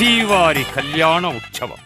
శ్రీవారి కళ్యాణ ఉత్సవం.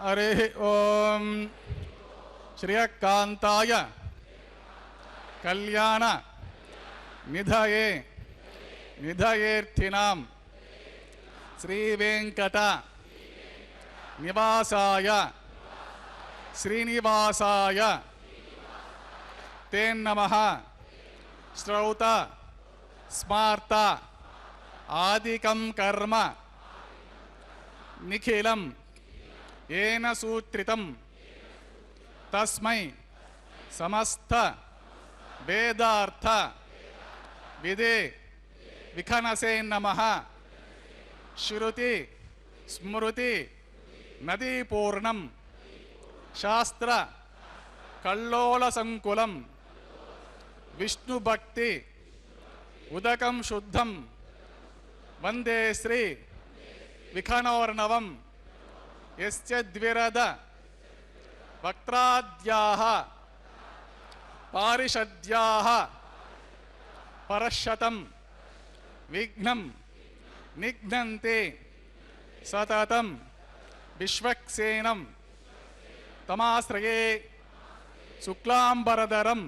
हरे ओम श्रियकांताय कल्याण निधये निधयेर्थिनां श्रीवेंकट निवासाय श्रीनिवासाय ते नमः श्रौत स्मार्त आदिकं कर्म निखिलं येन सूत्रितं तस्मै समस्त वेदार्थ विदे विखनसे नमः श्रुति स्मृति नदीपूर्णं शास्त्र कल्लोल संकुलं विष्णुभक्ति उदकं शुद्धं वंदे श्री विखनोर्णवं यस्य द्विरद वक्त्राद्याः पारिषद्याः परशतं विघ्नं निघ्नन्ते सततं विश्वक्सेनं तमाश्रये शुक्लांबरधरं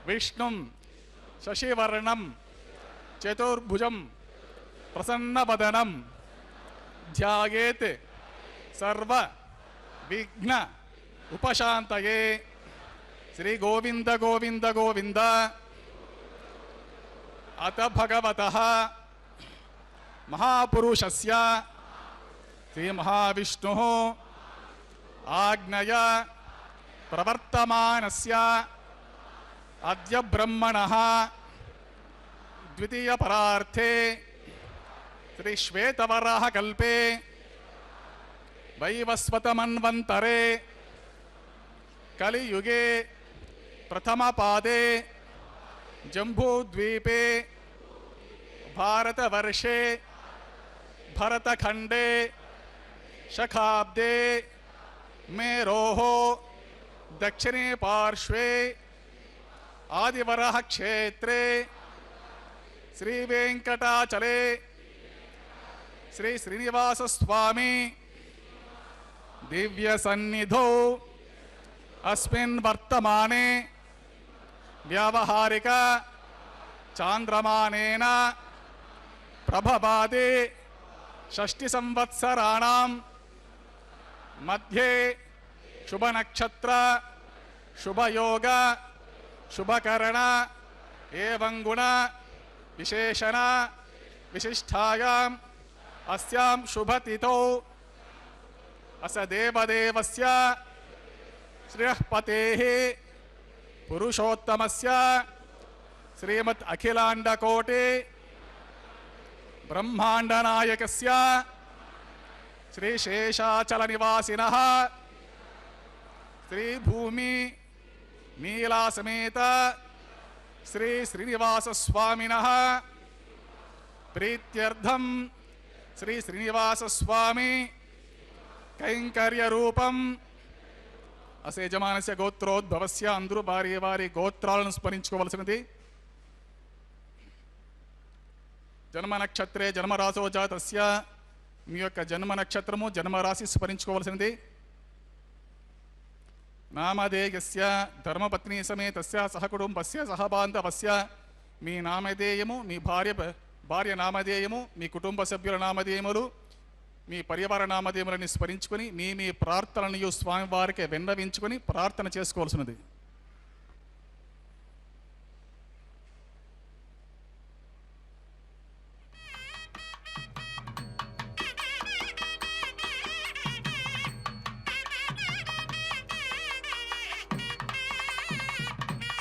विष्णुं शशिवर्णं चतुर्भुजं प्रसन्नवदनं ध्यायेत् सर्व विघ्न उपशान्तये. श्री गोविंद गोविंद गोविंद. अत भगवतः महापुरुषस्य श्री महाविष्णुः आज्ञया प्रवर्तमानस्य अद्य ब्रह्मणः द्वितीय परार्थे श्री श्वेतवराह कल्पे वैवस्वतमन्वन्तरे कलियुगे प्रथम पादे जम्बूद्वीपे भारतवर्षे भरतखंडे शखाब्दे मेरोः दक्षिणे पार्श्वे आदिवराह क्षेत्रे श्रीवेंकटाचले श्री श्रीनिवास स्वामी दिव्य सन्निधौ अस्मिन् वर्तमाने व्यावहारिक चांद्रमानेन प्रभवादे षष्टि संवत्सराणां मध्ये शुभ नक्षत्र शुभ योग शुभकरण एवं गुण विशेषण विशिष्टायां अस्यां शुभतिथौ अस देवदेवस्य श्रीपतेः पुरुषोत्तमस्य श्रीमत् अखिलांडकोटि ब्रह्माण्डनायकस्य श्रीशेषाचलनिवासिनः श्रीभूमि नीलासमेत श्री श्रीनिवासस्वामिनः प्रीत्यर्थं श्री श्रीनिवासस्वामी कैंकर्यरूपं असे यजमानस्य गोत्रोद्भवस्य अंदरू भारी वारी गोत्राలను స్మరించుకోవాల్సినది జన్మ నక్షత్రే జన్మరాశో జాతస్య మీ యొక్క జన్మ నక్షత్రము జన్మరాశి స్మరించుకోవాల్సినది నామధేయస్య ధర్మపత్ని సమేతస్య సహకుటుంబస్య సహబాంధవస్య మీ నామధేయము మీ భార్య నామధేయము మీ కుటుంబ సభ్యుల నామధేయములు మీ పరివార నామధేయములను స్మరించుకొని మీ ప్రార్థనలను స్వామివారికి విన్నవించుకొని ప్రార్థన చేసుకోవాల్సినది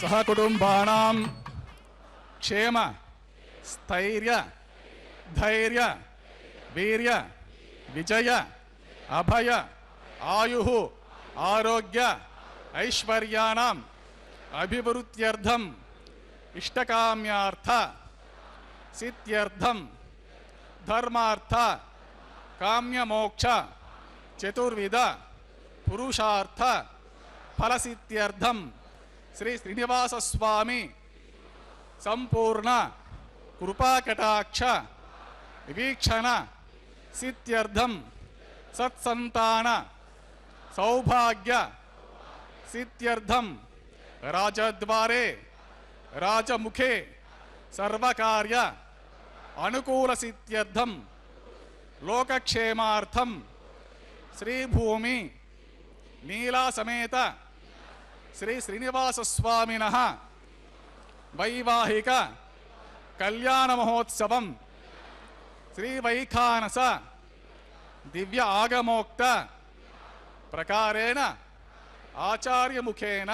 సహకుటుంబానాం క్షేమ స్థైర్య ధైర్య వీర్య విజయ అభయ ఆయు ఆరోగ్య ఐశ్వర్యానాం అభివృద్ధ్యర్థం ఇష్టకామ్యార్థ సిద్ధ్యర్థం ధర్మార్థ కామ్యమోక్ష చతుర్విధ పురుషార్థ ఫలసిద్ధ్యర్థం శ్రీ శ్రీనివాసస్వామి సంపూర్ణ కృపాకటాక్ష వీక్షణ సిద్ధ్యర్థం సత్సంతాన సౌభాగ్య సిద్ధ్యర్థం రాజద్వారే రాజముఖే సర్వకార్య అనుకూల సిద్ధ్యర్థం లోకక్షేమార్థం శ్రీభూమి నీలాసమేత శ్రీ శ్రీనివాసస్వామినః వైవాహిక కళ్యాణ మహోత్సవం శ్రీ వైఖానస దివ్య ఆగమోక్త ప్రకారేణ ఆచార్యముఖేన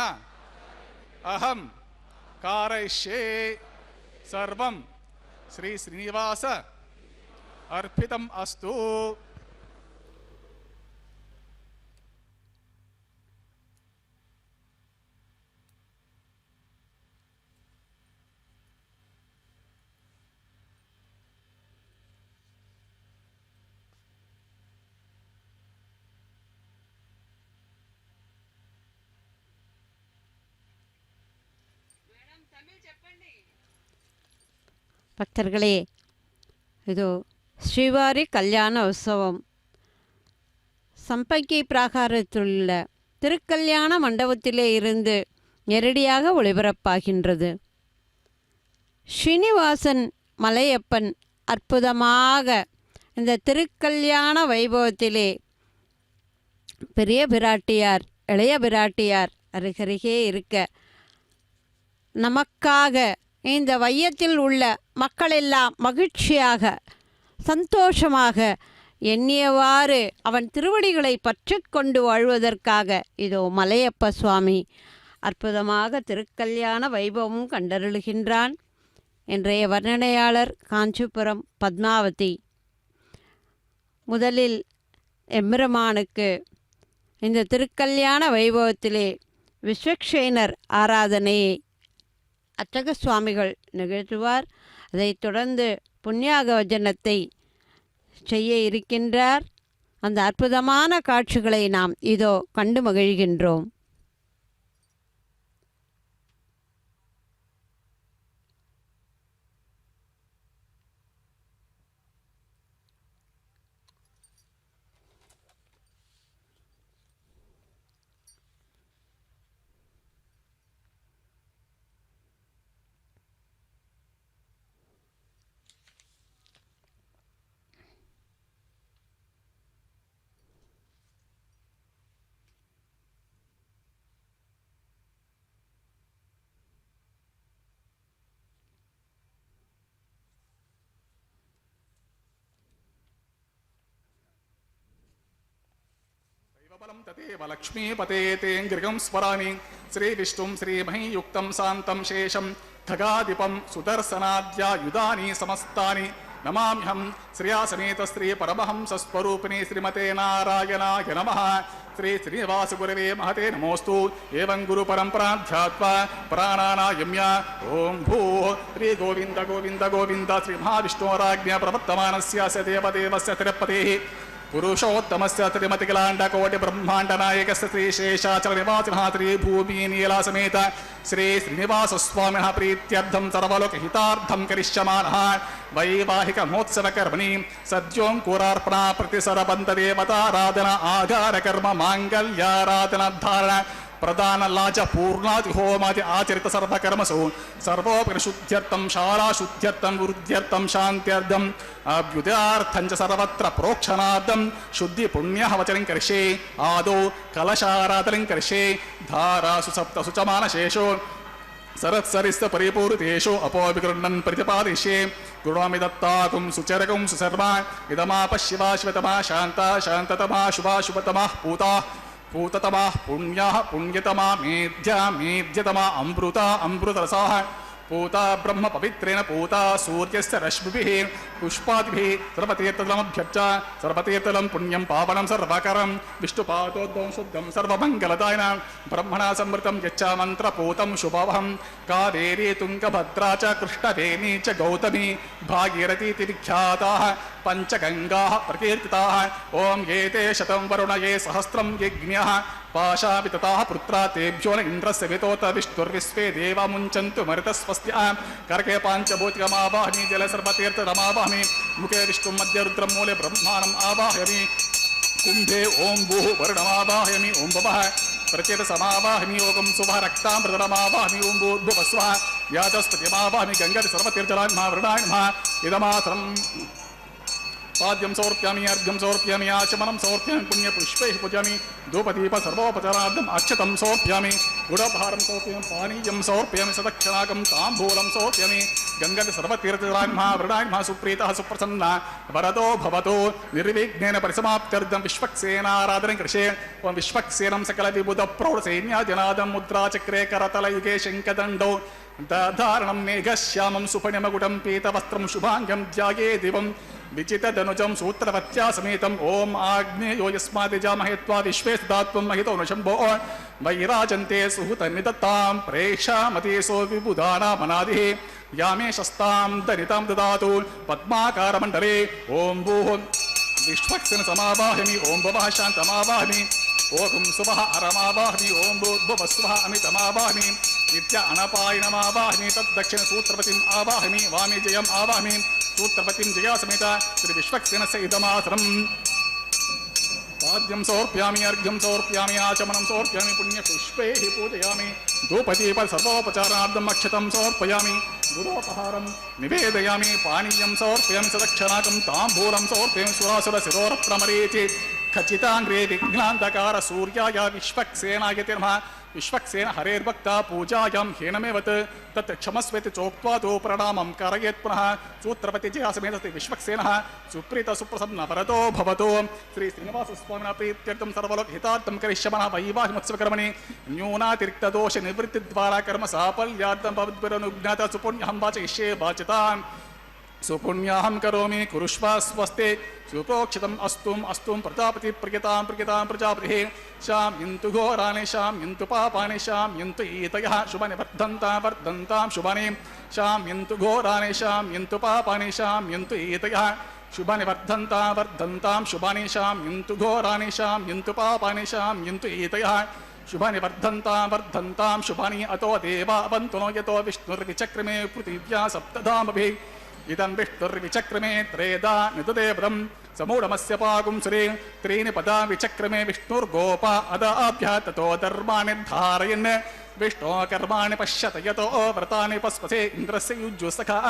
అహం కారయిష్యే సర్వం శ్రీ శ్రీనివాస అర్పితం అస్తు. பக்தர்களே, இது ஸ்ரீவாரி கல்யாண உற்சவம் சம்பங்கி பிராகாரத்திலுள்ள திருக்கல்யாண மண்டபத்திலே இருந்து நேரடியாக ஒளிபரப்பாகின்றது. ஸ்ரீனிவாசன் மலையப்பன் அற்புதமாக இந்த திருக்கல்யாண வைபவத்திலே பெரிய பிராட்டியார் இளைய பிராட்டியார் அருகருகே இருக்க நமக்காக இந்த வையத்தில் உள்ள மக்களெல்லாம் மகிழ்ச்சியாக சந்தோஷமாக எண்ணியவாறு அவன் திருவடிகளை பற்றி கொண்டு வாழ்வதற்காக இதோ மலையப்ப சுவாமி அற்புதமாக திருக்கல்யாண வைபவமும் கண்டருளுகின்றான். இன்றைய வர்ணனையாளர் காஞ்சிபுரம் பத்மாவதி. முதலில் எம்பெருமானுக்கு இந்த திருக்கல்யாண வைபவத்திலே விஸ்வக்ஷேனர் ஆராதனையை அர்ச்சக சுவாமிகள் நிகழ்த்துவார். அதைத் தொடர்ந்து புண்ணியாக வஜனத்தை செய்ய இருக்கின்றார். அந்த அற்புதமான காட்சிகளை நாம் இதோ கண்டு மகிழ்கின்றோம். बलं तदेव लक्ष्मीपते ते गृहं स्मरामि श्रीविष्णुं श्रीमहीयुक्तं शान्तं शेषं खगाधिपं सुदर्शनाद्यायुधानि समस्तानि नमाम्यहं श्रिया समेत श्री परमहंसस्वरूपिणी श्रीमते नारायणाय नमः। श्री श्रीनिवास गुरवे महते नमोस्तु। एवं गुरु परंपरा ध्यात्वा प्राणानायम्य ओम भू श्री गोविंद गोविंद गोविंद श्री महाविष्णोराज्ञा प्रवर्तमानस्य देवदेवस्य तिरुपतेः पुरुषोत्तमस्य त्रिमतिकलाण्डकोटि ब्रह्माण्डनायकस्य श्रीशेषाचल निवासिनः त्रिभूमि नीला समेत श्री श्रीनिवासस्वामिनः प्रीत्यर्थं सर्वलोकहितार्थं करिष्यमाणः वैवाहिक महोत्सव कर्मणि सद्योऽङ्कुरार्पणा प्रतिसरबन्धदेवताराधना आधारकर्म माङ्गल्याराधना धारण प्रदान लाज पूर्णादि होमादि आचरित सर्वकर्मसु सर्वोपरिशुद्ध्यर्थं शालाशुद्ध्यर्थं वृद्ध्यर्थं शान्त्यर्थं अभ्युदयार्थं च सर्वत्र प्रोक्षणार्थं शुद्धि पुण्यः वचनं करिष्ये। आदौ कलशाराधनं करिष्ये। धारासु सप्तसु च मानशेषु सरत्सरिस्य परिपूरितेषु अपोऽभिगृह्णन् प्रतिपादिष्ये। गुरुणामि दत्ताकुं सुचरकुं सुशर्मा इदमापः शिवा शिवतमा शान्ता शान्ततमा शुभा शुभतमा पूता पूततमा पुण्या पुण्यतमा मेध्या मेध्यतमा अमृता अमृतरसाः पूता ब्रह्म पवित्रेण पूता सूर्यस्य रश्मिभिः पुष्पादिभिः सर्वतीर्थजलमभ्यर्च सर्वतीर्थजलं पुण्यं पावनं सर्वकरं विष्णुपादोद्भवं शुद्धं सर्वमङ्गलदायिनं ब्रह्मणा समृतं यच्च मन्त्रपूतं शुभवहं कावेरी तुङ्गभद्रा च कृष्णवेणी च गौतमी भागीरथीति विख्याताः पंचगंगाः प्रकीर्तिताः। ओम एते शतं वरुण ये सहस्रं यज्ञः पाशावितताः पुत्रा तेभ्यो न इन्द्रस्य वितोत विष्णुर्विश्वे देवा मुञ्चन्तु मरुतस्वस्त्या। करके पाञ्चभूतिकमावाहमि जले सर्वतीर्थरमावाहमि मुखे विष्णुं मध्ये रुद्रं मूले ब्रह्माणम् आवाहयामि कुम्भे ओम भूः वरुणमावाहयामि ओम भवः प्रचेतसमावाहमि योगं सुभः रक्तामृतमावाहमि ओम भूर्भुवस्वः यातस्पतिमावाहमि गङ्गादि सर्वतीर्थजलान् महावरुणाय नमः। इदमात्रं पाद्यं समर्पयामि अर्घ्यं समर्पयामि आचमनं समर्पयामि पुण्यपुष्पैः पूजयामि धूपदीप सर्वोपचारार्थम् अक्षतं समर्पयामि गुडभारं समर्पयामि पानीयं समर्पयामि सदक्षिणाकं ताम्बूलं समर्पयामि गङ्गादि सर्वतीर्थजलान् महावरुणाय नमः। सुप्रीतः सुप्रसन्नः वरदो भवतु निर्विघ्नेन परिसमाप्त्यर्थं विश्वक्सेनाराधनं करिष्ये। ओम विश्वक्सेनं सकलविबुधप्रौढसैन्यादिनादं मुद्राचक्रे करतलयुगे शङ्खदण्डौ दधारणं मेघश्यामं सुफणिमकुटं पीतवस्त्रं शुभाङ्गं ध्याये दिवं विचितधनुजं सूत्रवत्या समेतम् ओम आग्नेयो यस्मादिजामहे त्वा विश्वे सदात्वं महितो न शम्भो वैराजन्ते सुहृतनिदत्तां प्रेक्षामतीसो विबुधानामनादिः यामे शस्तां दरितां ददातु पद्माकारमण्डले। ओम भूः विश्वक्सेन समावाहमि ओम भवः शान्तमावाहमि ओम सुवः अरमावाहमि ओम भूर्भुवस्वः अमितमावाहमि नित्य अनपायनमावाहमि तद्दक्षिण सूत्रपतिम् आवाहमि वामे जयम् आवाहमि सूत्रपतिं जया समेत श्री विश्वक्सेनस्य इदमात्रम् पाद्यं समर्पयामि अर्घ्यं समर्पयामि आचमनं समर्पयामि पुण्यपुष्पैः पूजयामि धूपदीप सर्वोपचारार्थम् अक्षतं समर्पयामि गुरोपहारं निवेदयामि पानीयं समर्पयामि सदक्षिणाकं ताम्बूलं समर्पयामि सुरासुरशिरोरप्रमरेति खचिताङ्ग्रे विघ्नान्धकार सूर्याय विश्वक्सेनाय नमः। विश्वक्सेन हरेर्भक्ता पूजायां ह्येनमेवत् तत् क्षमस्वेति चोक्त्वा तो प्रणामं कारयेत् पुनः सूत्रपति जयासमेत विश्वक्सेनः सुप्रीत सुप्रसन्न वरदो भवतु। श्री श्रीनिवासस्वामिनः प्रीत्यर्थं सर्वलोकहितार्थं करिष्यमाणः वैवाहिकोत्सवकर्मणि न्यूनातिरिक्तदोष निवृत्तिद्वारा कर्म साफल्यार्थं भवद्भिरनुज्ञात सुपुण्यहं वाचयिष्ये वाचितां सुपुण्याहं करोमि कुरुष्व स्वस्ते सुप्रोक्षितम् अस्तुं प्रजापति प्रियतां प्रजापतिः शाम्यन्तु घोराणि शाम्यन्तु पापानि शाम्यन्तु ईतयः शुभानि वर्धन्तां शुभानि शाम्यन्तु घोराणि शाम्यन्तु पापानि शाम्यन्तु ईतयः शुभानि वर्धन्तां शुभानि शाम्यन्तु घोराणि शाम्यन्तु पापानि शाम्यन्तु ईतयः शुभानि वर्धन्तां शुभानि अतो देवा अवन्तु नो यतो विष्णुर्विचक्रमे पृथिव्या सप्तधामभिः इदं विष्णुर्विचक्रमे त्रेधा निदुदेवदं समूढमस्य पागुंसुरे त्रीणि पदा विचक्रमे विष्णुर्गोपा अदाभ्य ततो धर्माणि धारयन् विष्णो कर्माणि पश्यत यतो व्रतानि पस्पसे इन्द्रस्य युज्युसखा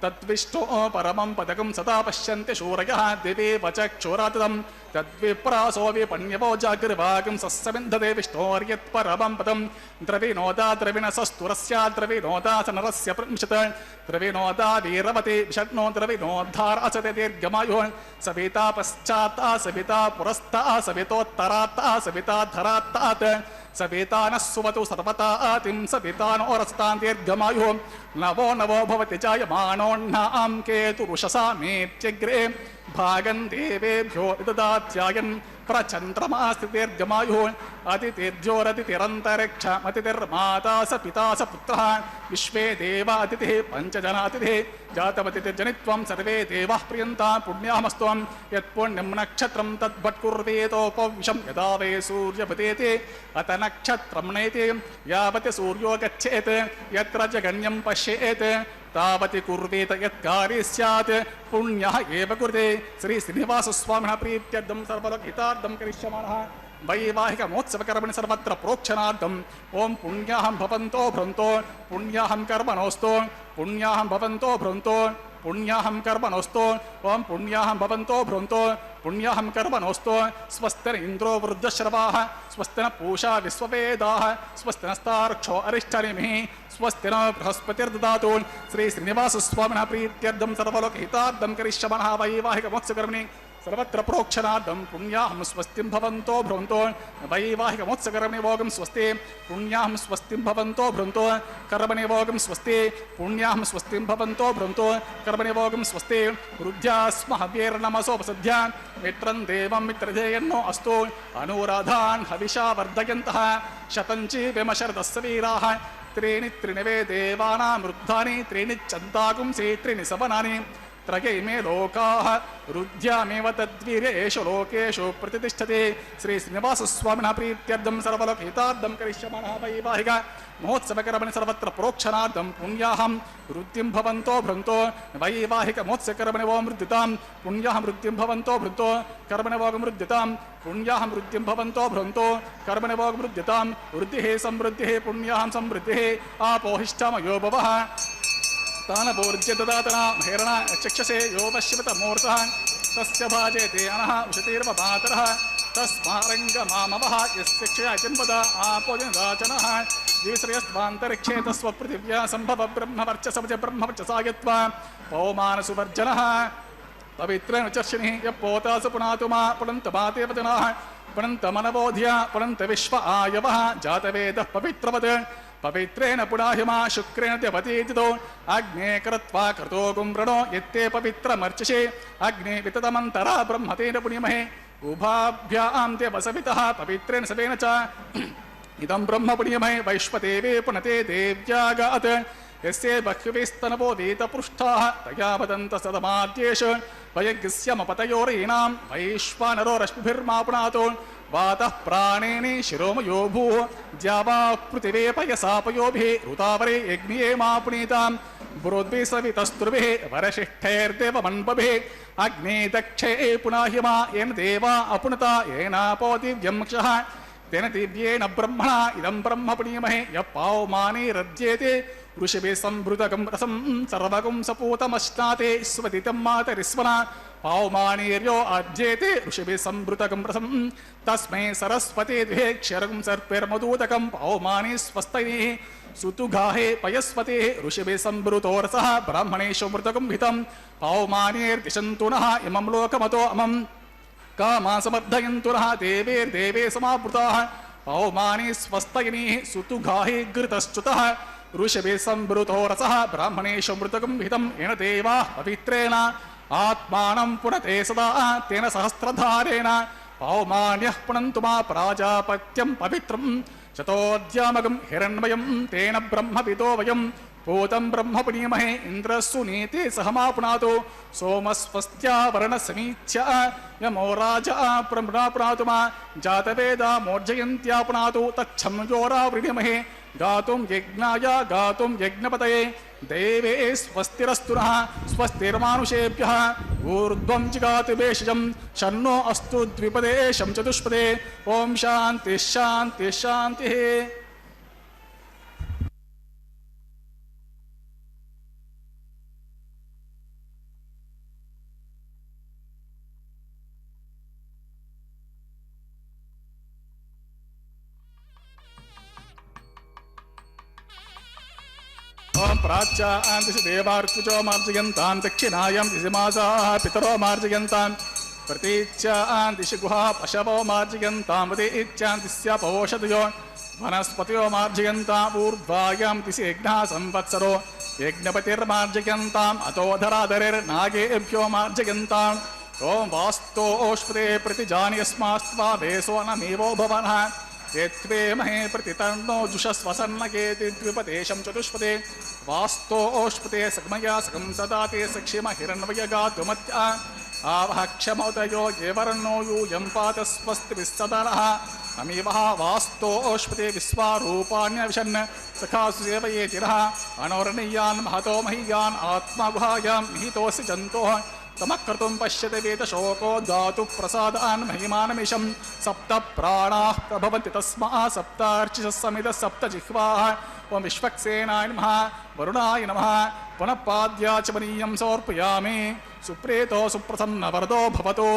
तद्विष्णो परमं पदकं सदा पश्यन्ति शूरयः दिवे वचक्षुरातदं तद्विप्रासो विपण्यवो जागृवागं सस्सविन्धते विष्णोर्यत्परमं पदं द्रविणोदा द्रविणसस्तुरस्य द्रविणोदासनरस्य पृंशत् द्रविणोदा वीरवते विषण्णो द्रविणोद्धार असते दीर्घमायुः सविता पश्चात् सविता पुरस्तात् सवितोत्तरात् सविता धरात् सवेतानः सुवतु सर्वतातिं सवितानोरस्तां दीर्घमायुः नवो नवो भवति जायमानोऽह्नां केतुरुषसामेत्यग्रे भागं देवेभ्यो विददात्यायन् प्रचन्द्रमास्ति दीर्घमायुः अतिथिर्जोरतिथिरन्तरिक्षमतिथिर्माता स पिता स पुत्रः विश्वे देवा अतिथिः पञ्चजनातिथिः जातमतिथिर्जनित्वं सर्वे देवाः प्रियन्तां पुण्याहमस्त्वं यत्पुण्यं नक्षत्रं तद्भट्कुर्वेतोपविशं यदा वै सूर्यपतेति अत नक्षत्रं नेति यावत् सूर्यो गच्छेत् यत्र जगन्यं पश्येत् तावति कुर्वेत यत्कार्ये स्यात् पुण्यः एव कुरुते श्री श्रीनिवासस्वामिनः प्रीत्यर्थं सर्वलोकहितार्थं करिष्यमाणः वैवाहिकमोत्सवकर्मणि सर्वत्र प्रोक्षणार्थम् ओं पुण्याहं भवन्तो भ्रन्तो पुण्याहं कर्मणोऽस्तु पुण्याहं भवन्तो भ्रन्तो पुण्याहं कर्मणोऽस्तु ओं पुण्याहं भवन्तो भ्रन्तो पुण्याहं कर्मणोऽस्तु स्वस्तिन इन्द्रो वृद्धश्रवाः स्वस्तिन पूषा विश्ववेदाः स्वस्तिनस्तार्क्षो अरिष्टनेमिः स्वस्तिन बृहस्पतिर्ददातु श्री श्रीनिवासस्वामिनः प्रीत्यर्थं सर्वलोकहितार्थं करिष्यमाणः वैवाहिकमोत्सवकर्मणि सर्वत्र प्रोक्षणार्थं पुण्याहं स्वस्तिं भवन्तो भ्रन्तो वैवाहिकमोत्सवकर्मणि भोगं स्वस्ति पुण्याहं स्वस्तिं भवन्तो भ्रन्तो कर्मणि भोगं स्वस्ति पुण्याहं स्वस्तिं भवन्तो भ्रन्तो कर्मणि भोगं स्वस्ति रुद्ध्यास्महव्यैर्नमसोपसद्ध्या मित्रं देवं मित्रधेयन्नो अस्तु अनुराधान् हविषा वर्धयन्तः शतञ्चीविमशरदस्य वीराः त्रीणि त्रिणवे देवानां वृद्धानि त्रीणि चन्दागुंसि त्रीणि सवनानि त्रयैमे लोकाः रुद्ध्यामेव तद्वीर्येषु लोकेषु प्रतिष्ठते श्री श्रीनिवासस्वामिनः प्रीत्यर्थं सर्वलोकहितार्थं करिष्यमाणः वैवाहिक महोत्सवकर्मणि सर्वत्र प्रोक्षणार्थं पुण्याहं वृद्धिं भवन्तो भ्रन्तो वैवाहिकमहोत्सवकर्मणि वो मृद्यतां पुण्याहं वृद्धिं भवन्तो भ्रन्तो कर्मणि वो मृद्यतां पुण्याहं वृद्धिं भवन्तो भ्रन्तो कर्मणि वो मृद्यतां वृद्धिः समृद्धिः पुण्याहं समृद्धिः आपोहिष्ठामयो भवः तानपोर्ज्य ददातना हेरण चक्षसे यो पश्यत मूर्तः तस्य भाजेते अनः उशतीर्व मातरः तस्मारङ्गमामवः यस्य क्षया चिन्वद आपोजनदाचनः दिविश्रयस्त्वान्तरिक्षे तस्वपृथिव्या सम्भव ब्रह्मवर्चसवच ब्रह्मवर्चसायत्वा पौमानसुवर्जनः पवित्रेण चर्षिणिः यपोतासु पुनातु मा पुनन्तमातेव जनाः पुनन्तमनबोध्या पुनन्त विश्व आयवः जातवेदः पवित्रवत् पवित्रेण पुनाहिमा शुक्रेण द्यवतीतितो अग्ने कृत्वा कृतो गुम्रणो यत्ते पवित्रमर्चसे अग्ने विततमन्तरा ब्रह्मतेन पुण्यमहे उभाभ्यां देवसवितः पवित्रेण सवेन च इदं ब्रह्म पुण्यमहे वैश्वदेवे पुनते देव्यागात् यस्य बह्विस्तनवो वेदपृष्ठाः तया वदन्त सदमाद्येषु वयज्ञस्यमपतयोरीणां वैश्वानरो रश्मिभिर्मा पुनातो वातः प्राणेनि शिरोमयो भूः द्यावा पृथिवे पयसापयोभिः ऋतावरे यज्ञे मा पुनीतां बुरोद्भिः सवितस्त्रुभिः वरशिष्ठैर्देवमन्वभिः अग्ने दक्षे पुनाहिमा येन देवा अपुनता येनापो दिव्यंक्षः तेन दिव्येन ब्रह्मणा इदं ब्रह्म पुण्यमहे यः पावमानिरज्येते ऋषिभिः संभृतकं रसं सर्वगं सपूतमश्नाते स्वदितं मातरिस्वना पावमानीर्यो अज्येते ऋषिभिः संभृतकं रसं तस्मै सरस्वती द्विहे क्षरं सर्पिर्मदूदकं पावमानी स्वस्तैः सुतुगाहे पयस्वतेः ऋषिभिः संभृतो रसः ब्राह्मणेषु मृतकं हितं पावमानीर्दिशन्तु नः इमं लोकमतो अमं कामा समर्थयन्तु नः देवेर्देवे समावृताः पावमानी स्वस्तयिनीः सुतुगाहे घृतश्च्युतः ऋषिभिः संभृतो रसः ब्राह्मणेषु मृतकं हितं येन देवाः पवित्रेण आत्मानं पुनते सदा तेन सहस्रधारेण पावमान्यः पुनन्तु मा प्राजापत्यं पवित्रं शतोऽद्यामगं हिरण्मयं तेन ब्रह्मविदो वयं पूतं ब्रह्म पुण्यमहे इन्द्रस्सुनीते सहमा पुनातो सोमस्वस्त्या वर्णसमीच्या यमो राजा पुनातु मा जातवेदा मोर्जयन्त्या पुनातो तच्छं योरावृणीमहे गातुं यज्ञाय गातुं यज्ञपतये देवे स्वस्तिरस्तु नः स्वस्तिर्मानुषेभ्यः ऊर्ध्वं जिगातु भेषजं शन्नो अस्तु द्विपदे शं चतुष्पदे ओं शान्तिः शान्तिः शान्तिः ओं प्राच्यां दिशि देवार्कुचो मार्जयन्तां दक्षिणायां दिशि मासाः पितरो मार्जयन्तां प्रतीच्यान्तिषि गुहा पशवो मार्जयन्तां प्रतीच्यान्ति स्यापवोषधयो वनस्पतयो मार्जयन्ताम् ऊर्ध्वायां तिसि यज्ञः संवत्सरो यज्ञपतिर्मार्जयन्ताम् अतोधराधरिर्नागेभ्यो मार्जयन्ताम् ॐ वास्तोष्पदे प्रतिजानीयस्मास्त्वा वेसो नमेवो भवनः यत्वे महे प्रतितन्नो जुषस्वसन्नकेति द्विपदेशं चतुष्पदे वास्तोष्पदे सगमया सकं सदाते सक्षिम हिरण्वयगातुमत्या आवह क्षमोदयो येवर्णो यूयं पात स्वस्तिभिस्सदनः अमीवः वास्तोष्पदे विश्वारूपाण्यविशन् सखासु सेवयेतिरः अनोरणीयान् महतो महीयान् आत्मागुहायां निहितोऽसि जन्तोः तमक्रतुं पश्यते वेदशोको धातु प्रसादान् महिमानमिशं सप्त प्राणाः प्रभवन्ति तस्मा सप्तार्चिषः समितः सप्त जिह्वाः ओं विश्वक्सेनाय नमः वरुणाय नमः पुनः पाद्याचमनीयं समर्पयामि सुप्रेतो सुप्रसन्नवरदो भवतु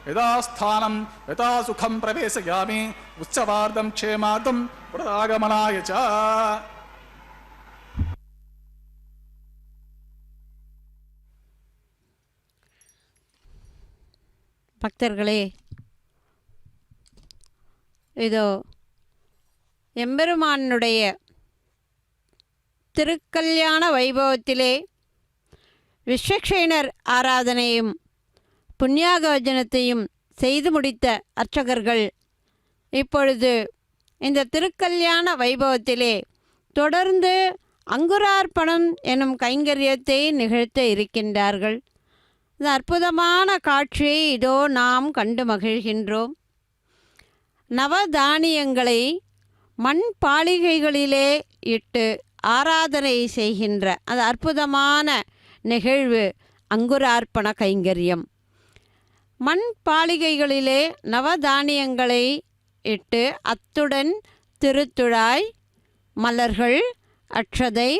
यदा स्थानं यदा सुखं प्रवेशयामि उत्सवार्धं क्षेमार्धं पुनरागमनाय च பக்தர்களே, இதோ எம்பெருமானுடைய திருக்கல்யாண வைபவத்திலே விஸ்வக்சேனர் ஆராதனையும் புண்ணியாகவஜனத்தையும் செய்து முடித்த அர்ச்சகர்கள் இப்பொழுது இந்த திருக்கல்யாண வைபவத்திலே தொடர்ந்து அங்குரார்ப்பணம் எனும் கைங்கரியத்தை நிகழ்த்த இருக்கின்றார்கள். இந்த அற்புதமான காட்சியை இதோ நாம் கண்டு மகிழ்கின்றோம். நவதானியங்களை மண் பாலிகைகளிலே இட்டு ஆராதனை செய்கின்ற அந்த அற்புதமான நிகழ்வு அங்குரார்ப்பண கைங்கரியம். மண் பாலிகைகளிலே நவதானியங்களை இட்டு அத்துடன் திருத்துழாய், மலர்கள், அட்சதை,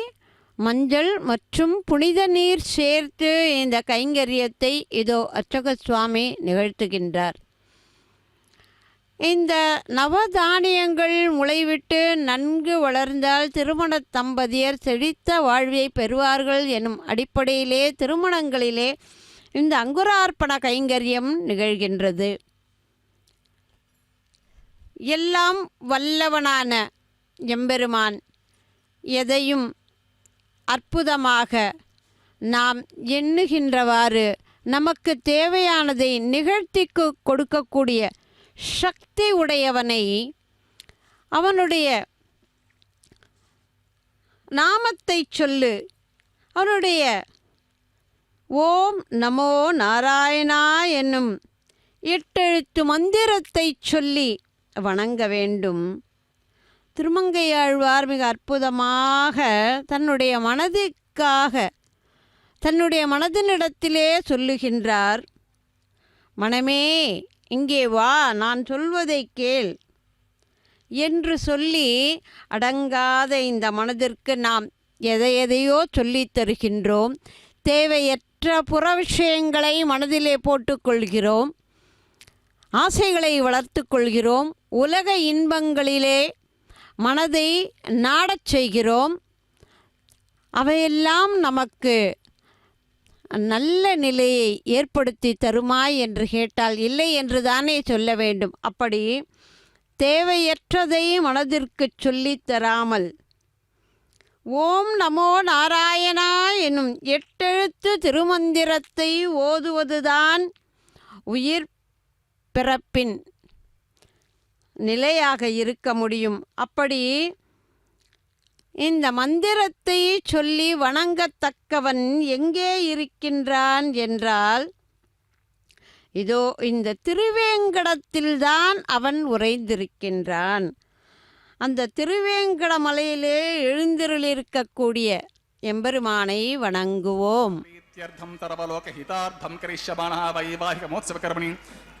மஞ்சள் மற்றும் புனித நீர் சேர்த்து இந்த கைங்கரியத்தை இதோ அர்ச்சக சுவாமி நிகழ்த்துகின்றார். இந்த நவதானியங்கள் முளைவிட்டு நன்கு வளர்ந்தால் திருமண தம்பதியர் செழித்த வாழ்வை பெறுவார்கள் எனும் அடிப்படையிலே திருமணங்களிலே இந்த அங்குரார்ப்பண கைங்கரியம் நிகழ்கின்றது. எல்லாம் வல்லவனான எம்பெருமான் எதையும் அற்புதமாக நாம் எண்ணுகின்றவாறு நமக்கு தேவையானதை நிகழ்த்தி கொடுக்கக்கூடிய சக்தி உடையவனை அவனுடைய நாமத்தை சொல்லு, அவனுடைய ஓம் நமோ நாராயணா என்னும் 8 எழுத்து மந்திரத்தை சொல்லி வணங்க வேண்டும். திருமங்கையாழ்வார் மிக அற்புதமாக தன்னுடைய மனதிற்காக தன்னுடைய மனதினிடத்திலே சொல்லுகின்றார். மனமே இங்கே வா, நான் சொல்வதை கேள் என்று சொல்லி அடங்காத இந்த மனதிற்கு நாம் எதையோ சொல்லித் தருகின்றோம். தேவையற்ற புற விஷயங்களை மனதிலே போட்டுக்கொள்கிறோம், ஆசைகளை வளர்த்து கொள்கிறோம், உலக இன்பங்களிலே மனதை நாடச் செய்கிறோம். அவையெல்லாம் நமக்கு நல்ல நிலையை ஏற்படுத்தி தருமாய் என்று கேட்டால் இல்லை என்று தானே சொல்ல வேண்டும். அப்படி தேவையற்றதை மனதிற்கு சொல்லித் தராமல் ஓம் நமோ நாராயணா எனும் 8 எழுத்து திருமந்திரத்தை ஓதுவதுதான் உயிர் பிறப்பின் நிலையாக இருக்க முடியும். அப்படி இந்த மந்திரத்தை சொல்லி வணங்கத்தக்கவன் எங்கே இருக்கின்றான் என்றால் இதோ இந்த திருவேங்கடத்தில்தான் அவன் உறைந்திருக்கின்றான். அந்த திருவேங்கட மலையிலே எழுந்திருளிருக்கக்கூடிய எம்பெருமானை வணங்குவோம்.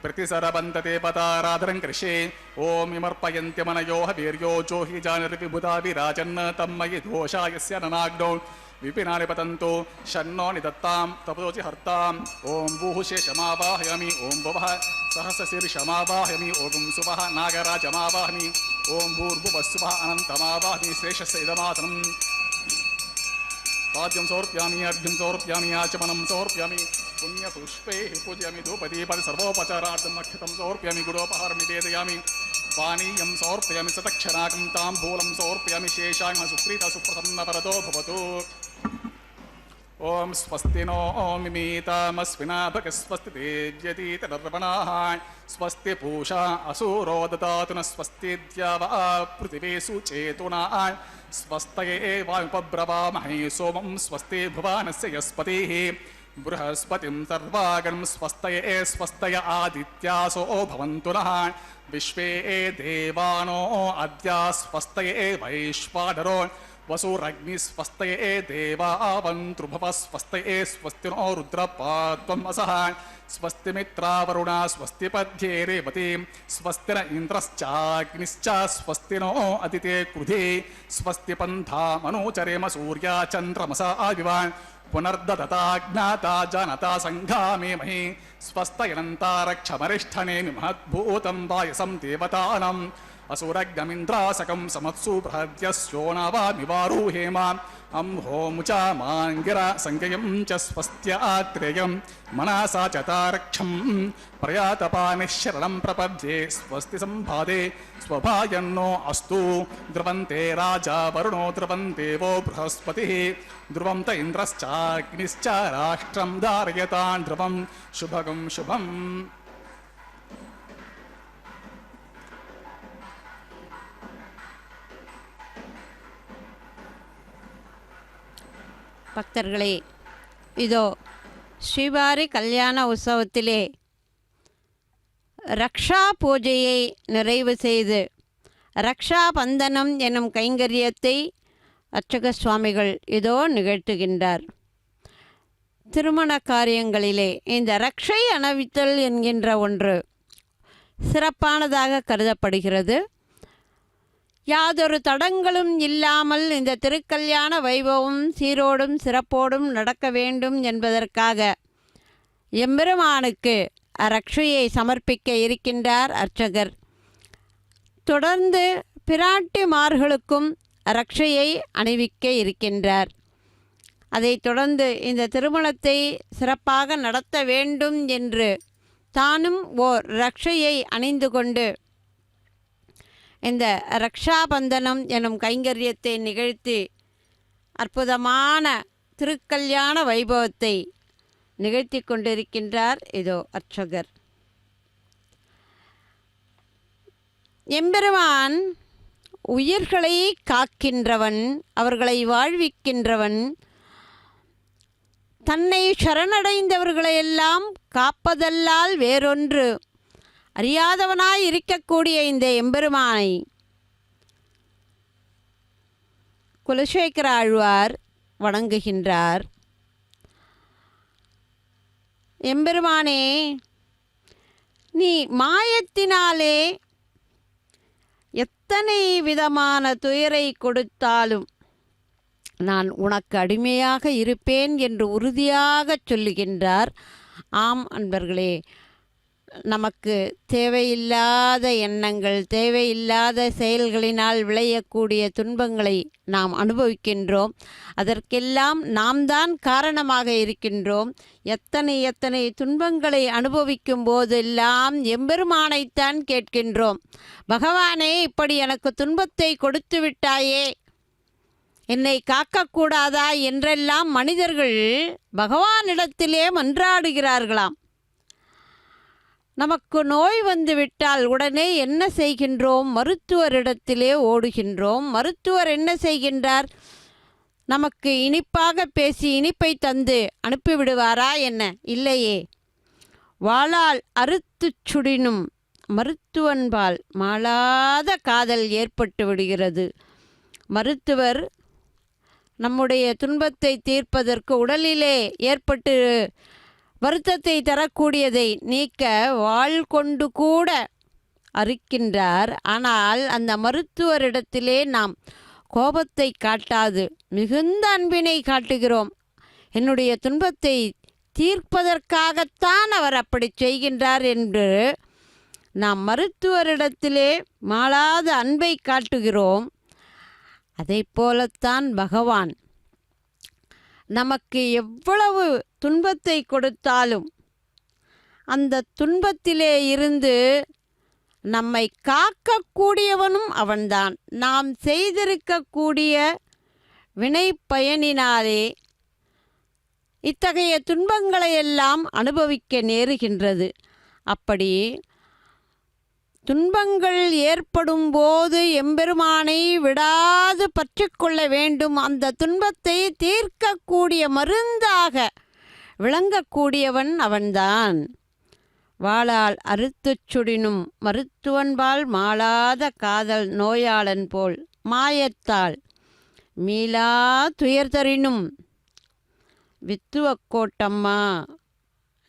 प्रतिसरबन्धते पदाराधरं कृषे ॐ विमर्पयन्त्यमनयोः वीर्यो जोहि जानिर्विबुधा विराजन् तं मयि दोषायस्य ननाग्नौ विपिनानि पतन्तो शन्नो निदत्तां तपोजि हर्तां ॐ भूषेशमावाहयामि ॐ भुवः सहस्रशीर्षमावाहयामि ॐ सुवः नागराजमावाहमि ॐ भूर्भुवस्सुवः अनन्तमावाहमि श्रेष्ठस्य इदमातरम् पाद्यं समर्पयामि अर्घ्यं समर्पयामि आचमनं समर्पयामि पुण्यपुष्पैः पूजयामि धूपदीपादि सर्वोपचारार्थम् अक्षतं समर्पयामि गुडोपहारं निवेदयामि पानीयं समर्पयामि शतक्षराकं ताम्बूलं समर्पयामि शेषाय सुप्रीता सुप्रसन्नवरदो भवतु ओम स्वस्ति नो मिमीतामस्विना भगस्वस्ति देव्यतीतर्वणाः स्वस्ति पूषा असुरो ददातु न स्वस्ति द्यावा पृथिवीषु चेतुना स्वस्तये वायुपब्रवामहे सोमं स्वस्ति भुवानस्य यस्पतिः बृहस्पतिं सर्वागणं स्वस्तये स्वस्तय आदित्यासो भवन्तु नः विश्वे देवानो अद्या स्वस्तये वैश्वानरो वसुरग्निस्वस्तये देवावन्तृभव स्वस्तये स्वस्ति नो रुद्रपात्वम् असः स्वस्ति मित्रावरुणा स्वस्ति पद्ये रेवती स्वस्ति न इन्द्रश्चाग्निश्च स्वस्ति नो अदिते क्रुधे स्वस्ति पन्था मनोचरेम सूर्या चन्द्रमसा आविवान् पुनर्ददता ज्ञाता जानता संघामे महि स्वस्तयनन्तारक्षमरिष्ठने महद्भूतं वायसं देवतानम् असुरग्नमिन्द्रासकं समत्सु बृहद्यस्योनावामिवारुहेम अंहोमुचा माङ्गिरा संज्ञयं च स्वस्त्यात्रेयं मनसा च तारक्षं प्रयातपानिशरणं प्रपद्ये स्वस्ति सम्भादे स्वभायन्नो अस्तु ध्रुवन्ते राजा वरुणो ध्रुवन्ते वो बृहस्पतिः ध्रुवं त इन्द्रश्चाग्निश्च राष्ट्रं धारयतां ध्रुवं शुभगं शुभम् பக்தர்களே, இதோ ஸ்ரீவாரி கல்யாண உற்சவத்திலே ரக்ஷா பூஜையை நிறைவு செய்து ரக்ஷா பந்தனம் எனும் கைங்கரியத்தை அர்ச்சக சுவாமிகள் இதோ நிகழ்த்துகின்றார். திருமண காரியங்களிலே இந்த ரக்ஷை அணிவித்தல் என்கின்ற ஒன்று சிறப்பானதாக கருதப்படுகிறது. யாதொரு தடங்களும் இல்லாமல் இந்த திருக்கல்யாண வைபவம் சீரோடும் சிறப்போடும் நடக்க வேண்டும் என்பதற்காக எம்பெருமானுக்கு ரக்ஷையை சமர்ப்பிக்க இருக்கின்றார் அர்ச்சகர். தொடர்ந்து பிராட்டிமார்களுக்கும் ரக்ஷையை அணிவிக்க இருக்கின்றார். அதைத் தொடர்ந்து இந்த திருமணத்தை சிறப்பாக நடத்த வேண்டும் என்று தானும் ஓர் ரக்ஷையை அணிந்து கொண்டு இந்த ரக்ஷாபந்தனம் எனும் கைங்கரியத்தை நிகழ்த்தி அற்புதமான திருக்கல்யாண வைபவத்தை நிகழ்த்தி கொண்டிருக்கின்றார் இதோ அர்ச்சகர். எம்பெருமான் உயிர்களை காக்கின்றவன், அவர்களை வாழ்விக்கின்றவன், தன்னை சரணடைந்தவர்களையெல்லாம் காப்பதல்லால் வேறொன்று அறியாதவனாய் இருக்கக்கூடிய இந்த எம்பெருமானை குலசேகர ஆழ்வார் வணங்குகின்றார். எம்பெருமானே, நீ மாயத்தினாலே எத்தனை விதமான துயரை கொடுத்தாலும் நான் உனக்கு அடிமையாக இருப்பேன் என்று உறுதியாக சொல்லுகின்றார். ஆம் அன்பர்களே, நமக்கு தேவையில்லாத எண்ணங்கள், தேவையில்லாத செயல்களினால் விளையக்கூடிய துன்பங்களை நாம் அனுபவிக்கின்றோம். அதற்கெல்லாம் நாம் தான் காரணமாக இருக்கின்றோம். எத்தனை துன்பங்களை அனுபவிக்கும் போதெல்லாம் எம்பெருமானைத்தான் கேட்கின்றோம். பகவானே, இப்படி எனக்கு துன்பத்தை கொடுத்து விட்டாயே, என்னை காக்கக்கூடாதா என்றெல்லாம் மனிதர்கள் பகவானிடத்திலே மன்றாடுகிறார்களாம். நமக்கு நோய் வந்து விட்டால் உடனே என்ன செய்கின்றோம்? மருத்துவரிடத்திலே ஓடுகின்றோம். மருத்துவர் என்ன செய்கின்றார்? நமக்கு இனிப்பாக பேசி இனிப்பை தந்து அனுப்பிவிடுவாரா என்ன? இல்லையே. வாளால் அறுத்துச் சுடினும் மருத்துவன்பால் மாளாத காதல் ஏற்பட்டு விடுகிறது. மருத்துவர் நம்முடைய துன்பத்தை தீர்ப்பதற்கு, உடலிலே ஏற்பட்டு வருத்தத்தை தரக்கூடியதை நீக்க வாள் கொண்டு கூட அறுக்கின்றார். ஆனால் அந்த மருத்துவரிடத்திலே நாம் கோபத்தை காட்டாது மிகுந்த அன்பினை காட்டுகிறோம். என்னுடைய துன்பத்தை தீர்ப்பதற்காகத்தான் அவர் அப்படி செய்கின்றார் என்று நாம் மருத்துவரிடத்திலே மாளாத அன்பை காட்டுகிறோம். அதை போலத்தான் பகவான் நமக்கு எவ்வளவு துன்பத்தை கொடுத்தாலும் அந்த துன்பத்திலே இருந்து நம்மை காக்கக்கூடியவனும் அவன்தான். நாம் செய்திருக்கக்கூடிய வினை பயனினாலே இத்தகைய துன்பங்களையெல்லாம் அனுபவிக்க நேருகின்றது. அப்படி துன்பங்கள் ஏற்படும் போது எம்பெருமானை விடாது பற்றிக்கொள்ள வேண்டும். அந்த துன்பத்தை தீர்க்கக்கூடிய மருந்தாக விளங்கக்கூடியவன் அவன்தான். வாளால் அறுத்துச் சுடினும் மருத்துவன்பால் மாளாத காதல் நோயாளன் போல் மாயத்தால் மீளா துயர்தரினும் வித்துவக்கோட்டம்மா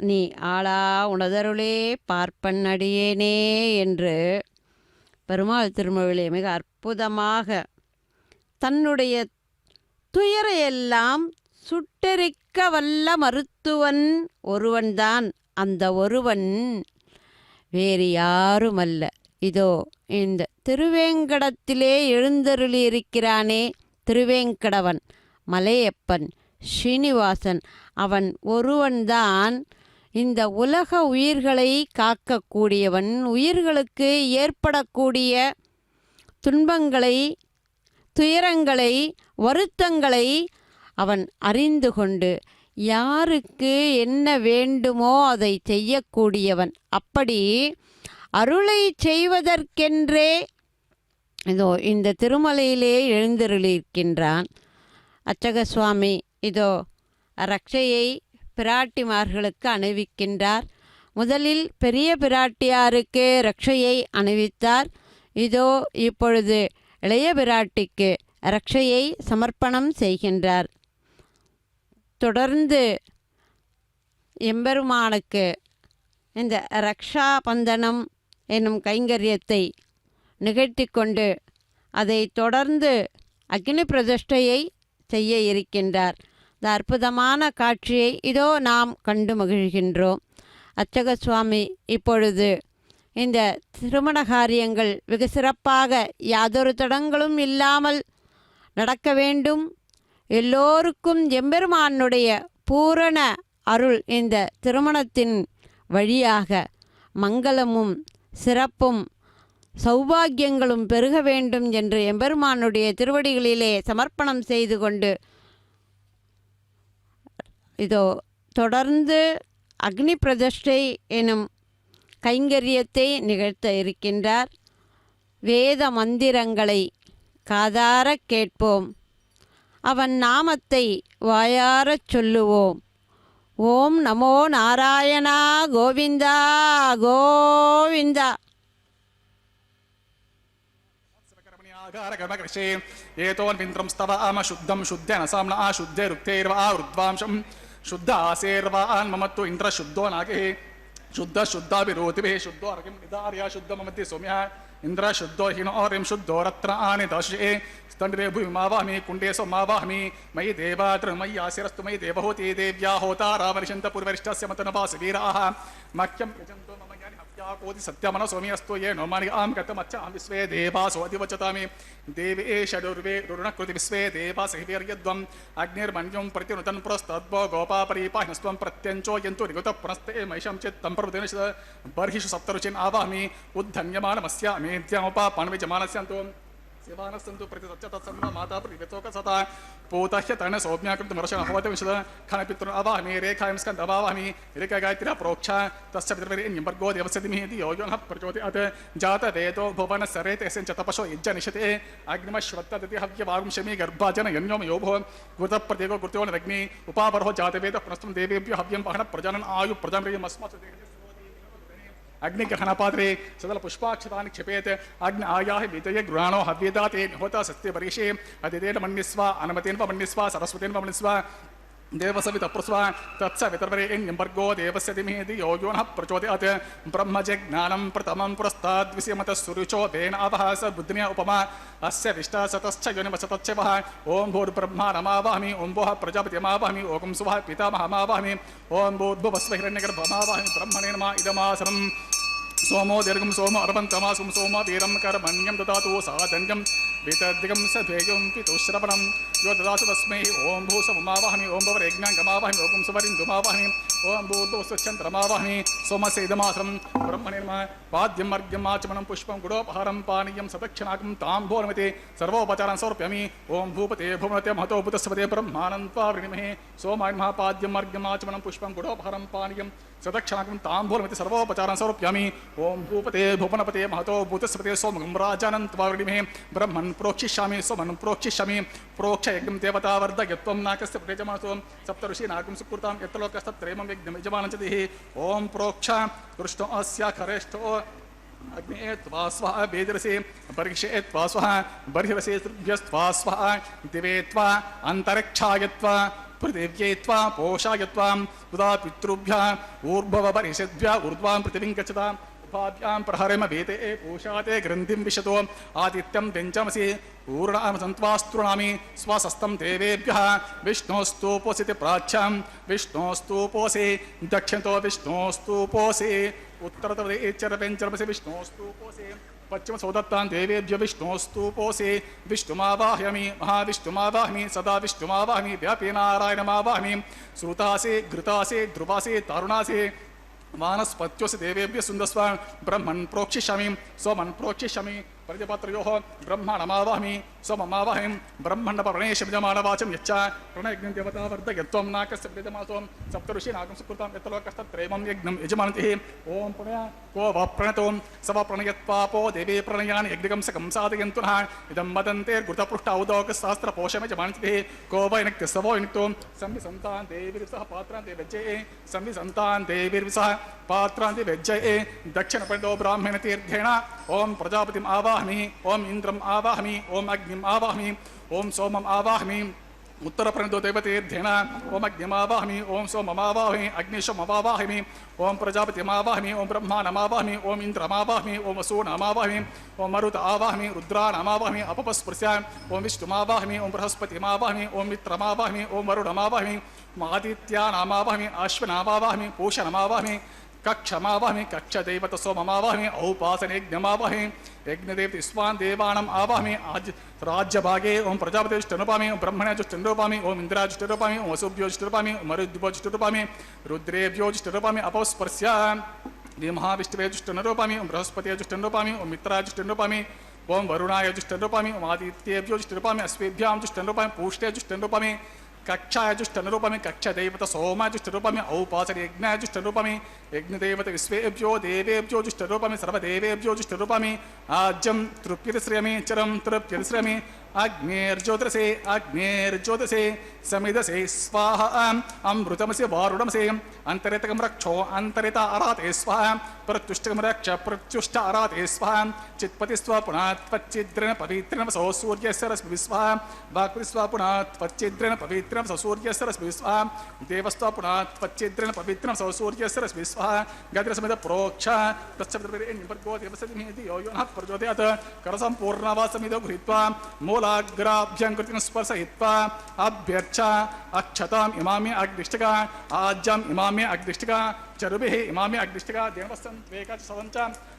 நீ ஆளா உணதருளே பார்ப்பன் அடியேனே என்று பெருமாள் திருமொழியிலே மிக அற்புதமாக தன்னுடைய துயரையெல்லாம் சுட்டெரிக்க வல்ல மருத்துவன் ஒருவன்தான். அந்த ஒருவன் வேறு யாருமல்ல. இதோ இந்த திருவேங்கடத்திலே எழுந்தருளியிருக்கிறானே திருவேங்கடவன், மலையப்பன், ஸ்ரீனிவாசன், அவன் ஒருவன்தான் இந்த உலக உயிர்களை காக்கக்கூடியவன். உயிர்களுக்கு ஏற்படக்கூடிய துன்பங்களை, துயரங்களை, வருத்தங்களை அவன் அறிந்து கொண்டு யாருக்கு என்ன வேண்டுமோ அதை செய்யக்கூடியவன். அப்படி அருளை செய்வதற்கென்றே இதோ இந்த திருமலையிலே எழுந்தருளியிருக்கின்றான் அர்ச்சக சுவாமி. இதோ ரட்சையை பிராட்டிமார்களுக்கு அணிவிக்கின்றார். முதலில் பெரிய பிராட்டியாருக்கு ரட்சையை அணிவித்தார். இதோ இப்பொழுது இளைய பிராட்டிக்கு ரட்சையை சமர்ப்பணம் செய்கின்றார். தொடர்ந்து எம்பெருமானுக்கு இந்த ரக்ஷா பந்தனம் என்னும் கைங்கரியத்தை நிகழ்த்தி கொண்டு அதை தொடர்ந்து அக்னி பிரதிஷ்டையை செய்ய இருக்கின்றார். இந்த அற்புதமான காட்சியை இதோ நாம் கண்டு மகிழ்கின்றோம். அர்ச்சக சுவாமி இப்பொழுது இந்த திருமண காரியங்கள் வெகு சிறப்பாக யாதொரு தடங்களும் இல்லாமல் நடக்க வேண்டும். எல்லோருக்கும் எம்பெருமானுடைய பூரண அருள் இந்த திருமணத்தின் வழியாக மங்களமும் சிறப்பும் சௌபாகியங்களும் பெருக வேண்டும் என்று எம்பெருமானுடைய திருவடிகளிலே சமர்ப்பணம் செய்து கொண்டு இதோ தொடர்ந்து அக்னி பிரதிஷ்டை எனும் கைங்கரியத்தை நிகழ்த்த இருக்கின்றார். வேத மந்திரங்களை காதார கேட்போம், அவன் நாமத்தை வாயாரச் சொல்லுவோம். ஓம் நமோ நாராயணா கோவிந்தா கோவிந்தா. ஏதோன்விந்திரம் ஸ்தவாம சுத்தம் சுத்தேன சாம்னா சுத்தே ருக்தேர்வா ருத்வாம்சம் शुद्ध आसेर्वान् ममत्व इंद्र शुद्धो नागे शुद्ध शुद्धाभिरोतिभिः शुद्धो अर्घ्यं निदार्य शुद्ध ममति सौम्यः इंद्र शुद्धो हिनो और्यं शुद्धो रत्नानि दशे स्तंडे भूमिमावाहमि कुंडे सोमावाहमि मयि देवाद्रमयि आशिरस्तु मयि देवहूति देव्या होता रावरिषन्त पूर्वरिष्टस्य मतनपास वीराः मह्यं यजन्तो मम ज्ञानि हव्याकोति सत्यमनो सोमि अस्तु ये नोमानि आं गतमच्चां विश्वे देवासो अधिवचतामि देवे षडुर्वे रुणकृति विश्वे देवासहिवीर्यद्वम् अग्निर्मन्युं प्रतिनुतन् पुरस्तद्भो गोपापरीपाहिनस्त्वं प्रत्यञ्चो यन्तु निगुतः पुनस्ते महिषं चित्तं प्रवृतिनिष बर्हिषु सप्तरुचिन् आवाहमि उद्धन्यमानमस्य मेद्यमुपापणविजमानस्यन्तु शिवानस्तु प्रतिसच्चतत्सन्न माता प्रतिवेतोकसता पूतह्य तन सौम्याकृतमर्शन भवति विशद खनपितृ अवाहमि रेखायं स्कन्द अवाहमि रेखागायत्र्या प्रोक्षा तस्य पितृर्वरेण्यं देवस्य धीमहि धियो यो नः प्रचोदयात् जातवेदो भुवनस्सरेतेऽस्मिन् च तपसो यज्जनिषते अग्निमश्वत्तदिति हव्यवागुंशमी गर्भाजनयन्योम यो भो गुरुतप्रत्येको गुरुत्यो नग्नि उपावरो जातवेदः पुनस्त्वं देवेभ्यो हव्यं वहन प्रजनन आयु प्रजनयमस्मात् अग्निग्रहणपात्रे सदल पुष्पाक्षतानि क्षिपेत् अग्नि आयाहि वितये गृहाणो हव्यदाते होता सत्य परीक्षे अदितेन मन्यस्व अनुमतेन मन्यस्व सरस्वतेन मन्यस्व देवसवितप्रस्व तत्सवितर्वरेण्यम्बर्गो देवस्य धीमहि धियो यो नः प्रचोदयात् ब्रह्मजज्ञानं प्रथमं पुरस्ताद्विषयमतः सुरुचो वेन अपहास बुद्धिन्या उपमा अस्य विष्टा सतश्च योनिमसतश्च वः ओं भूर्ब्रह्मा नमावाहमि ओं भोः प्रजापतिमावाहमि ओं सुवः पितामहमावाहमि ओं भूर्भुवस्व हिरण्यगर्भमावाहमि ब्रह्मणे नमः इदमासनम् सोमो दीर्घं सोमो अर्पन्तमासुं सोम वीरं कर्मण्यं ददातु साधन्यं वितद्दिगं सभेयं पितुश्रवणं यो ददातु तस्मै ॐ भूसवमावाहमि ॐ भवरेज्ञाङ्गमावाहमि ॐ सुवरिन्दुमावाहमि ॐ भूर्भुवस्वच्छन्द्रमावाहमि सोमसेदमासं ब्रह्मणे नमः पाद्यं अर्घ्यम् आचमनं पुष्पं गुडोपहारं पानीयं सदक्षिणाकं ताम्बूलमिति सर्वोपचारान् समर्पयामि ॐ भूपते भुवनते महतो भूतस्पते ब्रह्मानन्त्वा वृणीमहे सोमाय नमः पाद्यं अर्घ्यम् आचमनं पुष्पं गुडोपहारं पानीयं सदक्षिणाकं ताम्बूलमिति सर्वोपचारान् समर्पयामि ॐ भूपते भुवनपते महतो भूतस्पते सोमं राजानन्त्वा वृणीमहे ब्रह्मन् प्रोक्षिष्यामि सोमन् प्रोक्षिष्यामि प्रोक्षयज्ञं देवतावर्धयत्वं नाकस्य प्रजमासो सप्तऋषीनाकं सुकृतां यत्लोकस्तत्रैमं यज्ञं यजमानं च देहि ॐ प्रोक्ष कृष्णो अस्य खरेष्ठो अग्ने त्वा स्वाहा वेदरसे बर्हिषे त्वा स्वाहा बर्हिरसे तृभ्यस्त्वा स्वाहा दिवे त्वा अन्तरिक्षाय त्वा पृथिव्यै त्वा पोषाय त्वा उदा पितृभ्यः ऊर्ध्ववपरिषद्भ्यः ऊर्ध्वां पृथिवीं गच्छता उपाभ्यां प्रहरेम वेते पूषाते ग्रन्थिं विशतो आदित्यं व्यञ्जमसि ऊर्णामसन्त्वास्तृणामि स्वसस्तं देवेभ्यः विष्णोस्तूपोऽसिति प्राच्यां विष्णोस्तूपोऽसि दक्षिणतो विष्णोस्तूपोऽसि उत्तरतवेच्चरव्यञ्जमसि विष्णोस्तूपोऽसि पश्चिमसोदत्तां देवेभ्यो विष्णोस्तूपोऽसि विष्णुमावाहयामि महाविष्णुमावाहमि सदा विष्णुमावाहमि व्यापीनारायणमावाहमि श्रुतासि घृतासि ध्रुवासि तारुणासि वानस्पत्योऽसि देवेभ्यः सुन्दस्व ब्रह्मन् प्रोक्षिष्यामि सोमन् प्रोक्षिष्यामि प्रजपत्रयोः ब्रह्मणमावाहमि सोममावाहमिं ब्रह्मण्डपरणेशमिजमानवाचं यच्च प्रणयज्ञं देवतावर्धयत्वं नाकस्य प्रजमासों सप्तऋषीनाकं सुकृतां यत्लोकस्तत्रैमं यज्ञं यजमानतिः ॐ प्रणय को वा प्रणतों स वा प्रणयत्पापो देवे प्रणयानि यज्ञं सकं साधयन्तु नः इदं वदन्तेर्घृतपृष्ठ औदोकशास्त्रपोषमिजमानतिः को वै निक्तः स वो निक्तो संविसन्तान् देवीर्सह पात्रान् देवज्जये संविसन्तान् देवीर्सह पात्रान् देवज्जये दक्षिणपरितो ब्राह्मण तीर्थेण ॐ प्रजापतिम् आवाहमि ॐ इन्द्रम् आवाहमि ॐ अग्निम् आवाहमि ॐ सोमम् आवाहमि उत्तरप्रणतो देवतीर्थेण ॐ अग्निमावाहमि ॐ सोममावाहमि अग्निशोममावाहमि ॐ प्रजापतिमावाहमि ॐ ब्रह्माणमावाहमि ॐ इन्द्रमावाहमि ॐ वसूनामावाहमि ॐ मरुत आवाहमि रुद्राणामावाहमि अपपस्पृश्य ॐ विष्णुमावाहमि ॐ बृहस्पतिमावाहमि ॐ मित्रमावाहमि ॐ वरुणमावाहमि आदित्यानामावाहमि अश्वनामावाहमि पूषणमावाहमि कक्षमावाहमि कक्षदैवत सोममावाहमि औपासनयज्ञमावाहमि यज्ञदेवति स्वान् देवानाम् आवाहमि राज्यभागे ॐ प्रजापतिष्ठरूपामि ॐ ब्रह्मण्याजुष्टरूपामि ॐ इन्द्राजुष्टरूपामि ॐ वसुभ्योजुष्टरूपामि ॐ मरुद्भ्योजुष्टरूपामि रुद्रेभ्योजुष्टरूपामि अपस्पृश्य महाविष्णुवेजुष्टरूपामि ॐ बृहस्पतिजुष्टरूपामि ॐ मित्राजुष्टरूपामि ॐ वरुणायजुष्टरूपामि ॐ आदित्येभ्योजुष्टरूपामि अश्वेभ्यां जुष्टरूपामि पूष्टेजुष्टरूपामि कक्षाजुष्टरूपामि कक्षदैवत सोमाजुष्टरूपामि औपासनयज्ञाजुष्टरूपामि यज्ञदेवत विश्वेभ्यो देवेभ्यो जुष्टरूपामि सर्वदेवेभ्यो जुष्टरूपामि आज्यं तृप्यतिश्रयामि चरं तृप्यतिश्रयामि अग्नेर्ज्योतिषे समिधसे स्वाहा अमृतमसि वारुणमसि अन्तरितकं रक्षो अन्तरित आराते स्वाहा प्रत्युष्टकं रक्ष प्रत्युष्ट आराते स्वाहा चित्पति स्व पुनः त्वच्चिद्रेण पवित्रेण वसो सूर्यस्य रश्मिभिः स्वाहा वाक्पति स्व पुनः त्वच्चिद्रेण पवित्रेण वसो सूर्यस्य रश्मिभिः स्वाहा देवस्व पुनः त्वच्चिद्रेण पवित्रेण वसो सूर्यस्य रश्मिभिः स्वाहा गतिरसमिध प्रोक्ष तत्सवितर्गो देवस्य धीमहि यो यो नः प्रचोदयात् करसम्पूर्णवासमिदो गृहीत्वा मूलाग्राभ्यां कृतिं स्पर्शयित्वा अभ्यर्च अक्षताम् इमामि अग्निष्टिका आज्याम् इमामि अग्निष्टिका चरुभिः इमामि अग्निष्टिका देवस्तं वेकाच सवञ्च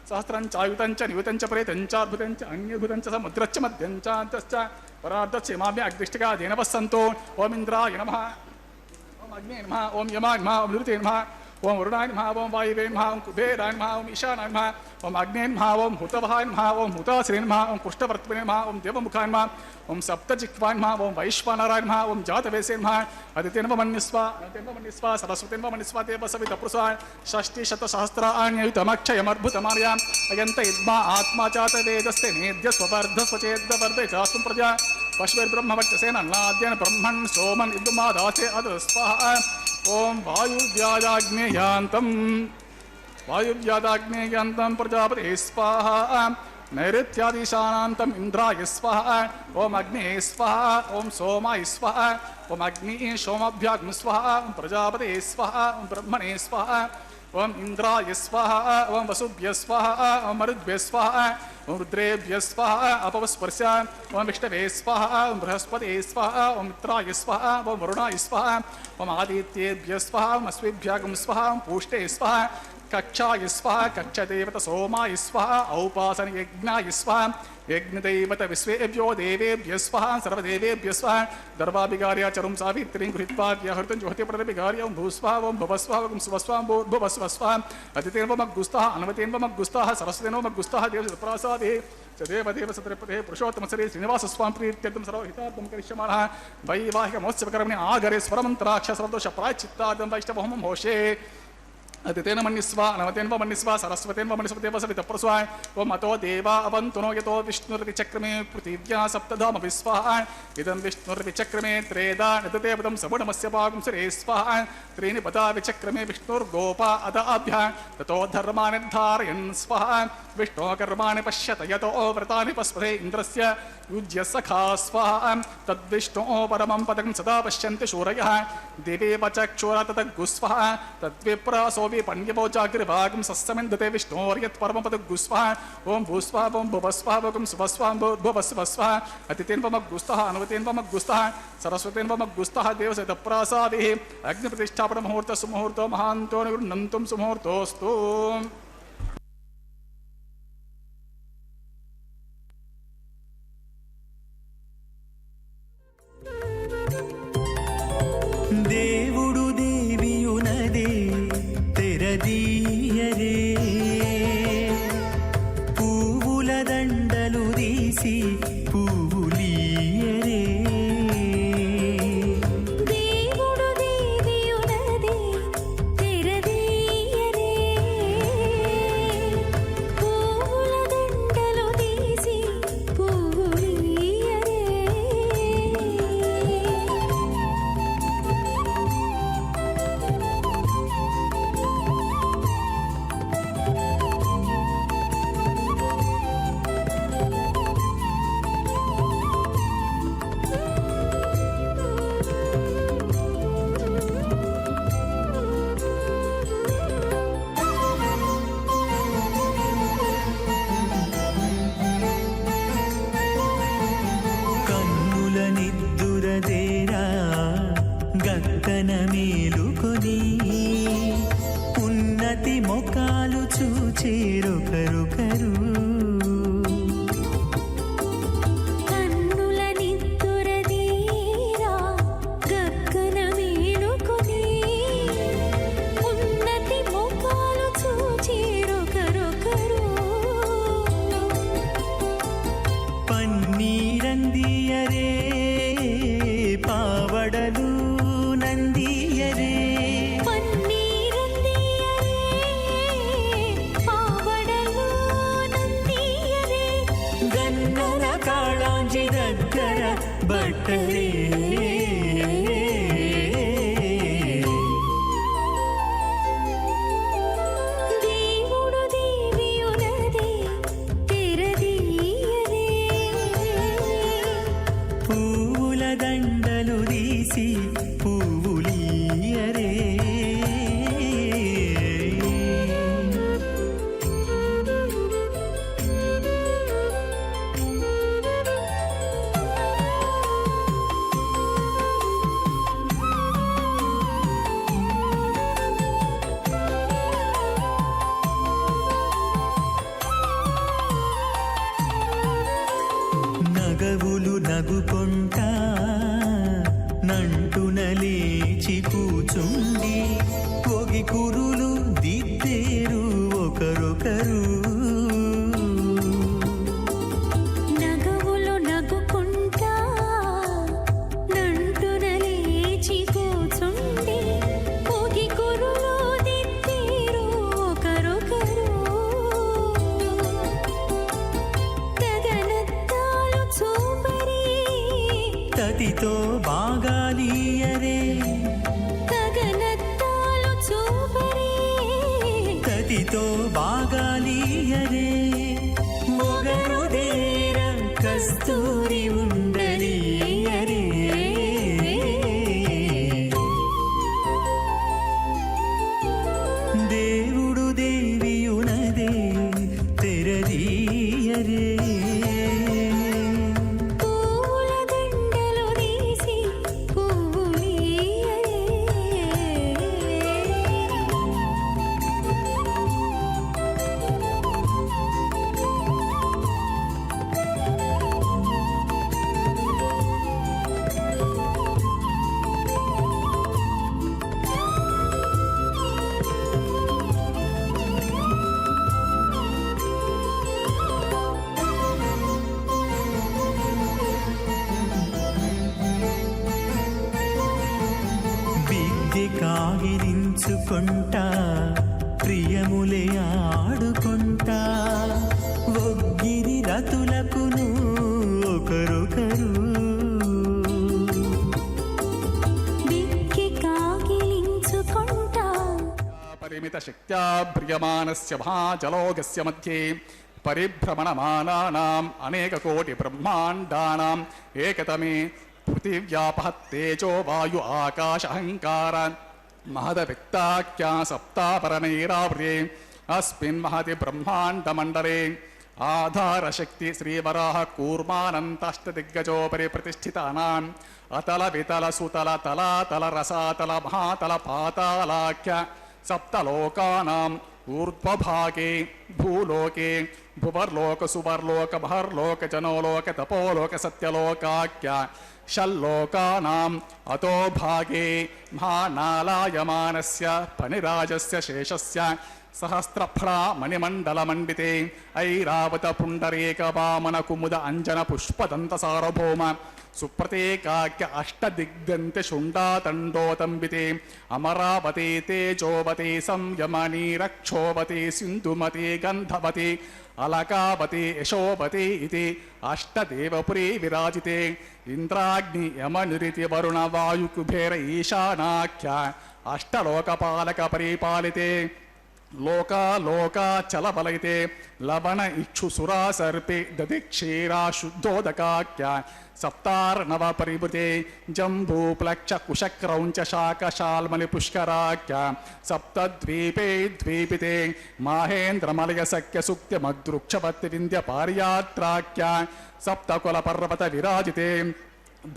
सहस्रं चायुतं च नियुतं च प्रेतं च अद्भुतं च अन्यभूतं च समुद्रश्च मध्यं च अन्तश्च परार्धश्च इमामि अग्निष्टिका देनवस्सन्तो ॐ इन्द्राय नमः ॐ अग्ने नमः ॐ यमाय नमः ॐ निरुते नमः ॐ वरुणाय नमः ॐ वायुवे नमः ॐ कुबेराय नमः ॐ ईशानाय नमः ॐ अग्ने नमः ॐ हुतवहाय नमः ॐ हुताश्रे नमः ॐ पुष्टवर्त्मने नमः ॐ देवमुखाय नमः ॐ सप्तजिह्वाय नमः ॐ वैश्वानराय नमः ॐ जातवेसे नमः अदितेन्वमन्यस्व अनन्तेन्वमन्यस्व सरस्वतेन्वमन्यस्व देवसवितपुरुषा षष्टिशतसहस्राण्ययुतमक्षयमर्भुतमार्याम् अयन्त इद्मा आत्मा चातवेदस्ते नेद्यस्ववर्धस्वचेद्वर्धे चास्तुं प्रजा पशुर्ब्रह्मवक्षसेन अन्नाद्येन ब्रह्मन् सोमन् इन्दुमादासे अदस्वाहा ॐ वायुव्यादाग्नेयान्तं प्रजापते स्वाहा नैऋत्यादिशानान्तम् इन्द्राय स्वाहा ॐ अग्ने स्वाहा ॐ सोमाय स्वाहा ॐ अग्निः सोमाभ्याग्नि स्वाहा ॐ प्रजापते स्वाहा ॐ ब्रह्मणे स्वाहा ॐ इन्द्राय स्वाहा ॐ वसुभ्यः स्वाहा ॐ मरुद्भ्यः स्वाहा ॐ रुद्रेभ्यः स्वाहा अपवस्पर्श ॐ विष्णवे स्वाहा ॐ बृहस्पते स्वाहा ॐ मित्राय स्वाहा ॐ वरुणाय स्वाहा ॐ आदित्येभ्यः स्वाहा ॐ अश्वेभ्यागं स्वाहा ॐ पूष्टे स्वाहा कक्षाय स्वाहा कक्षदेवत सोमाय स्वाहा औपासन यज्ञाय स्वाहा यज्ञदैवत विश्वेभ्यो देवेभ्यः स्वाहा सर्वदेवेभ्यः स्वाहा दर्भाभिगार्या चरुं सावित्रीं गृहीत्वा व्याहृतं ज्योति प्रतिभिगार्या ओं भूस्वाहा ओं भवस्वाहा ओं सुवस्वाहा भूर्भुवस्वस्वाहा अतिथेन्वमग्गुस्ताः अन्वतेन्वमग्गुस्ताः सरस्वतेन्वमग्गुस्ताः देवप्रसादे देवदेव सत्रपते पुरुषोत्तमसरे श्रीनिवासस्वामी प्रीत्यर्थं सर्वहितार्थं करिष्यमाणः वैवाहिकमहोत्सवकर्मणि आगरे स्वरमन्त्राक्षसर्वदोष प्रायश्चित्तादं वैष्णवहोमं होषे अतिथेन मन्यस्वा अनवतेन्व मन्यस्वा सरस्वतेन्व मन्यस्वतेव सवितप्रस्वा ओम अतो देवा अवन्तुनो यतो विष्णुर्विचक्रमे पृथिव्या सप्तधाम विस्वाहा इदं विष्णुर्विचक्रमे त्रेधा नतदेवतं सबुणमस्य पागं सरे स्वाहा त्रीणि पदा विचक्रमे विष्णुर्गोपा अदाभ्या ततो धर्मान् धारयन् स्वाहा विष्णो कर्माणि पश्यत यतो व्रतानि पस्पते इन्द्रस्य युज्य सखा स्वाहा तद्विष्णो परमं पदं सदा पश्यन्ति शूरयः देवेव चक्षुरा तद्गुस्वाहा तद्विप्रासो पण्यवोचाग्रभागं सस्समिन्दते विष्णोर्यत्परमपदगुस्वाहा ओं भूस्वाहा ओं भुवस्वाहा ओं सुवस्वाहा भुवस्वस्वाहा अतिथेन्वमग्गुस्तः अनुवतेन्वमग्गुस्तः सरस्वतेन्वमग्गुस्तः देवसहितप्रासादिः अग्निप्रतिष्ठापनमुहूर्तः सुमुहूर्तो महान्तो निगृह्णन्तुं सुमुहूर्तोऽस्तु దేవుడు దేవియునదే తెరదీయరే పువ్వుల దండలు తీసి పువ్వులీయరే దేవుడు దేవియునదే తెరదీయరే పువ్వుల దండలు తీసి పువ్వులీయరే కన్నుల నిద్దురదేరా గక్కన మేలుకొని ఉన్నతి మొకాలు చూచేరొకరొకరు కన్నుల నిద్దురదీరా గగ్గన మేలుకొని ఉన్నతి ముఖాలు చూచేరొకరొకరు పన్నీరందియరే పావడలు నందియరే పన్నీరందియరే పావడలు నందియరే గన్నర కాళాంజి దగ్గర బట్టరే దేవుడు దేవియునదే తెరదీయరే పువ్వుల దండలు తీసి పువ్వులీయరే నగవులు నగుకొంటా నంటున లేచి కూచుండి పొగి కురులు దిద్దేరు ఒకరొకరు నగవులు నగుకుంటా నంటున లేచి కూచుండి పొగి కురులు దిద్దేరు ఒకరొకరు గగనత్తాలు చూపరి తతితో బాగాలీయరే గగనత్తాలు చూపరి తతితో బాగాలీయరే మొగరుదేర కస్తూరి ఉండలీయరే దేవుడు దేవియునదే తెరదీయరే పూల దండలు తీసి పువ్వులీయరే కౌగిలించుకుంటా ప్రియములే ఆడుకుంటా ఒగ్గిరి రతులకును ఒకరొకరు దిక్కి కాగిలించుకుంటా పరిమిత శక్త్యా భ్రియమానస్య మహాజలోగస్య మధ్యే పరిభ్రమణమానానాం అనేక కోటి బ్రహ్మాండానాం ఏకతమే పృథివ్యాపహత్తేజో వాయు ఆకాశ అహంకార మహదవ్యక్తాఖ్యా సప్తాపరణైరావృతే అస్మిన్ మహతి బ్రహ్మాండమండలే ఆధారశక్తి శ్రీవరాహ కూర్మానంతష్టదిగ్గజోపరి ప్రతిష్ఠితానాం అతల వితల సుతల తలాతల రసాతల మహాతల పాతాళాఖ్య సప్తలోకానాం ఊర్ధ్వభాగే భూలోకే భువర్లోక సువర్లోక మహర్లోక జనోలోక తపోలోక సత్యలోకాఖ్య షల్లోకానాం అతో భాగే మహానాలాయమానస్య ఫణిరాజస్య శేషస్య సహస్రఫలా మణిమండలమండితే ఐరావత పుండరీక వామన కుముద అంజన పుష్పదంత సార్వభౌమ సుప్రతేకాఖ్య అష్టదిగ్దంతి శుండాతండోతంబితే అమరావతి తేజోవతి సంయమనీ రక్షోవతి సింధుమతి గంధవతి అలకావతి యశోవతి ఇది అష్టదేవపురీ విరాజితే ఇంద్రాగ్ని యమనిరితి వరుణ వాయు కుబేర ఈశానాఖ్య అష్టలోకపాలక పరిపాలితే లోకాచలబలైతే లవణ ఇక్షు సురా సర్పే దదిక్షీరా శుద్ధోదకాఖ్య సప్తార్ణవ పరిభృతే జంబూప్లక్ష కుశక్రౌంచ శాకశాల్మలి పుష్కరాఖ్య సప్తద్వీపే ద్వీపితే మాహేంద్రమలయ సఖ్య సుక్త్య మద్రుక్షవత్తి వింధ్య పార్యాత్రాఖ్య సప్తకుల పర్వత విరాజితే